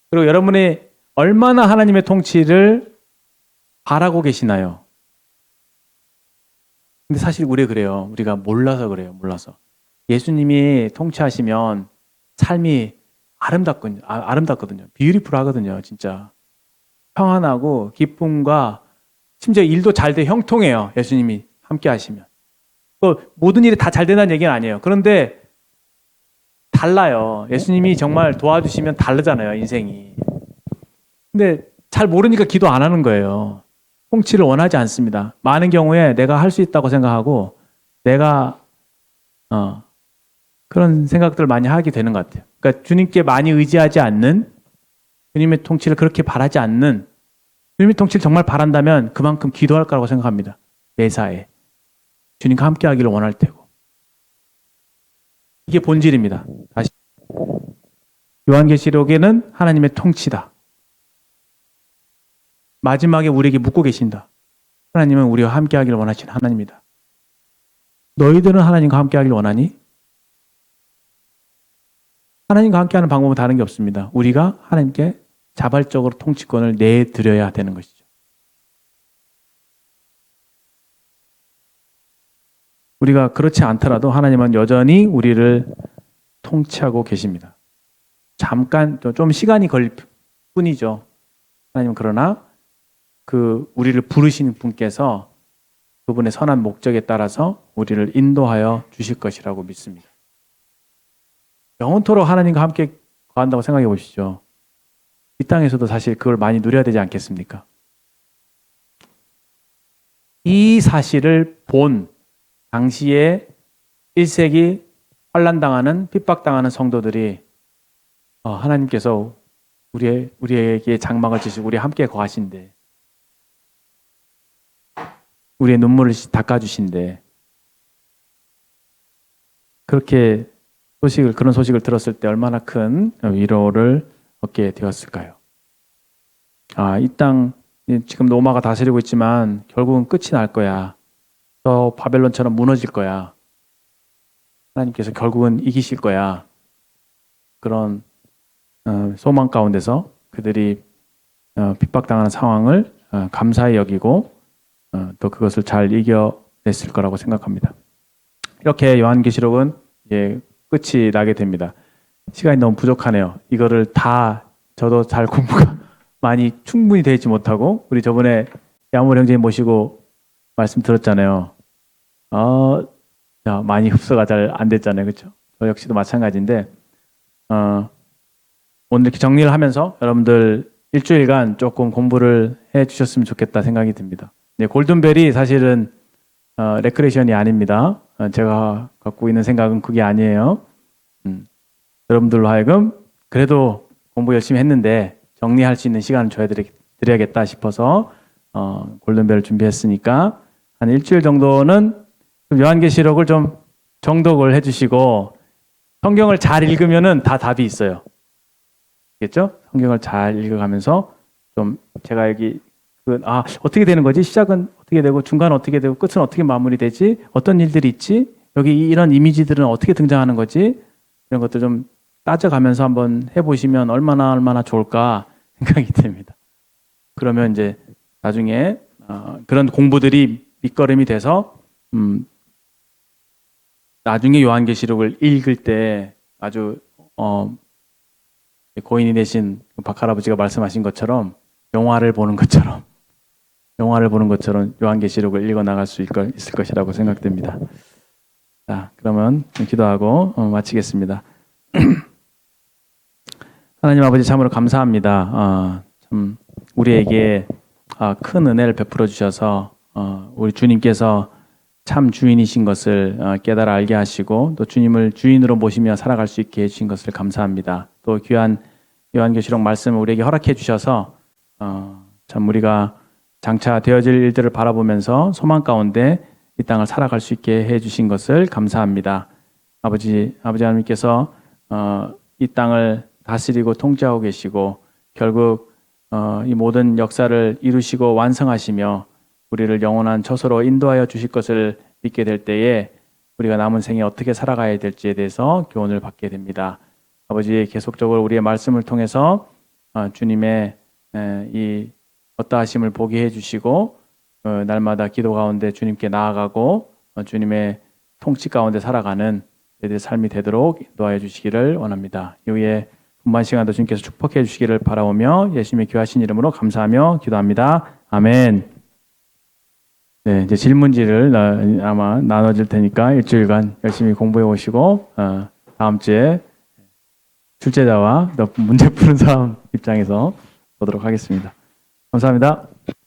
A: 그리고 여러분이 얼마나 하나님의 통치를 바라고 계시나요? 근데 사실 그래요. 우리가 몰라서 그래요. 몰라서. 예수님이 통치하시면 삶이 아름답거든요. 뷰티풀하거든요, 진짜. 평안하고 기쁨과 심지어 일도 잘 돼 형통해요. 예수님이 함께 하시면. 모든 일이 다 잘 된다는 얘기는 아니에요. 그런데 달라요. 예수님이 정말 도와주시면 다르잖아요, 인생이. 근데 잘 모르니까 기도 안 하는 거예요. 통치를 원하지 않습니다. 많은 경우에 내가 할 수 있다고 생각하고 내가 그런 생각들을 많이 하게 되는 것 같아요. 그러니까 주님께 많이 의지하지 않는, 주님의 통치를 그렇게 바라지 않는, 주님의 통치를 정말 바란다면 그만큼 기도할 거라고 생각합니다. 매사에. 주님과 함께 하기를 원할 테고. 이게 본질입니다. 다시. 요한계시록에는 하나님의 통치다. 마지막에 우리에게 묻고 계신다. 하나님은 우리와 함께 하기를 원하시는 하나님이다. 너희들은 하나님과 함께 하기를 원하니? 하나님과 함께 하는 방법은 다른 게 없습니다. 우리가 하나님께 자발적으로 통치권을 내드려야 되는 것이죠. 우리가 그렇지 않더라도 하나님은 여전히 우리를 통치하고 계십니다. 잠깐 좀 시간이 걸릴 뿐이죠. 하나님은 그러나 우리를 부르시는 분께서 그분의 선한 목적에 따라서 우리를 인도하여 주실 것이라고 믿습니다. 영원토록 하나님과 함께 거한다고 생각해 보시죠. 이 땅에서도 사실 그걸 많이 누려야 되지 않겠습니까? 이 사실을 본 당시에 1세기 환난당하는 핍박당하는 성도들이 하나님께서 우리에게 장막을 지시고 우리와 함께 거하신데 우리의 눈물을 닦아주신데 그런 소식을 들었을 때 얼마나 큰 위로를 얻게 되었을까요? 이 땅 지금 로마가 다스리고 있지만 결국은 끝이 날 거야. 저 바벨론처럼 무너질 거야. 하나님께서 결국은 이기실 거야. 그런 소망 가운데서 그들이 핍박당하는 상황을 감사히 여기고 또 그것을 잘 이겨냈을 거라고 생각합니다. 이렇게 요한계시록은 끝이 나게 됩니다. 시간이 너무 부족하네요. 이거를 다 저도 잘 공부가 많이 충분히 되지 못하고 우리 저번에 야물 형제님 모시고 말씀 들었잖아요. 많이 흡수가 잘 안 됐잖아요. 그렇죠? 저 역시도 마찬가지인데 오늘 이렇게 정리를 하면서 여러분들 일주일간 조금 공부를 해 주셨으면 좋겠다 생각이 듭니다. 골든벨이 사실은 레크레이션이 아닙니다. 제가 갖고 있는 생각은 그게 아니에요. 여러분들로 하여금 그래도 공부 열심히 했는데 정리할 수 있는 시간을 드려야겠다 싶어서 골든벨을 준비했으니까 한 일주일 정도는 요한계시록을 좀 정독을 해주시고 성경을 잘 읽으면은 다 답이 있어요. 알겠죠? 성경을 잘 읽어가면서 좀 제가 여기 어떻게 되는 거지? 시작은 어떻게 되고 중간은 어떻게 되고 끝은 어떻게 마무리되지? 어떤 일들이 있지? 여기 이런 이미지들은 어떻게 등장하는 거지? 이런 것들 좀 따져가면서 한번 해보시면 얼마나 좋을까 생각이 됩니다. 그러면 이제 나중에 그런 공부들이 밑거름이 돼서 나중에 요한계시록을 읽을 때 아주 고인이 되신 박할아버지가 말씀하신 것처럼 영화를 보는 것처럼 요한계시록을 읽어 나갈 수 있을 것이라고 생각됩니다. 자, 그러면 기도하고 마치겠습니다. 하나님 아버지 참으로 감사합니다. 참 우리에게 큰 은혜를 베풀어 주셔서 우리 주님께서 참 주인이신 것을 깨달아 알게 하시고 또 주님을 주인으로 모시며 살아갈 수 있게 해주신 것을 감사합니다. 또 귀한 요한계시록 말씀을 우리에게 허락해 주셔서 참 우리가 장차 되어질 일들을 바라보면서 소망 가운데 이 땅을 살아갈 수 있게 해주신 것을 감사합니다. 아버지 하나님께서 이 땅을 다스리고 통치하고 계시고 결국 이 모든 역사를 이루시고 완성하시며 우리를 영원한 처소로 인도하여 주실 것을 믿게 될 때에 우리가 남은 생에 어떻게 살아가야 될지에 대해서 교훈을 받게 됩니다. 아버지 계속적으로 우리의 말씀을 통해서 주님의 이 어떠하심을 보게 해주시고 날마다 기도 가운데 주님께 나아가고 주님의 통치 가운데 살아가는 저희들의 삶이 되도록 인도하여 주시기를 원합니다. 이후에
B: 분반 시간도 주님께서 축복해 주시기를 바라오며 예수님의 귀하신 이름으로 감사하며 기도합니다. 아멘. 네, 이제 질문지를 아마 나눠질 테니까 일주일간 열심히 공부해 오시고 다음 주에 출제자와 문제 푸는 사람 입장에서 보도록 하겠습니다. 감사합니다.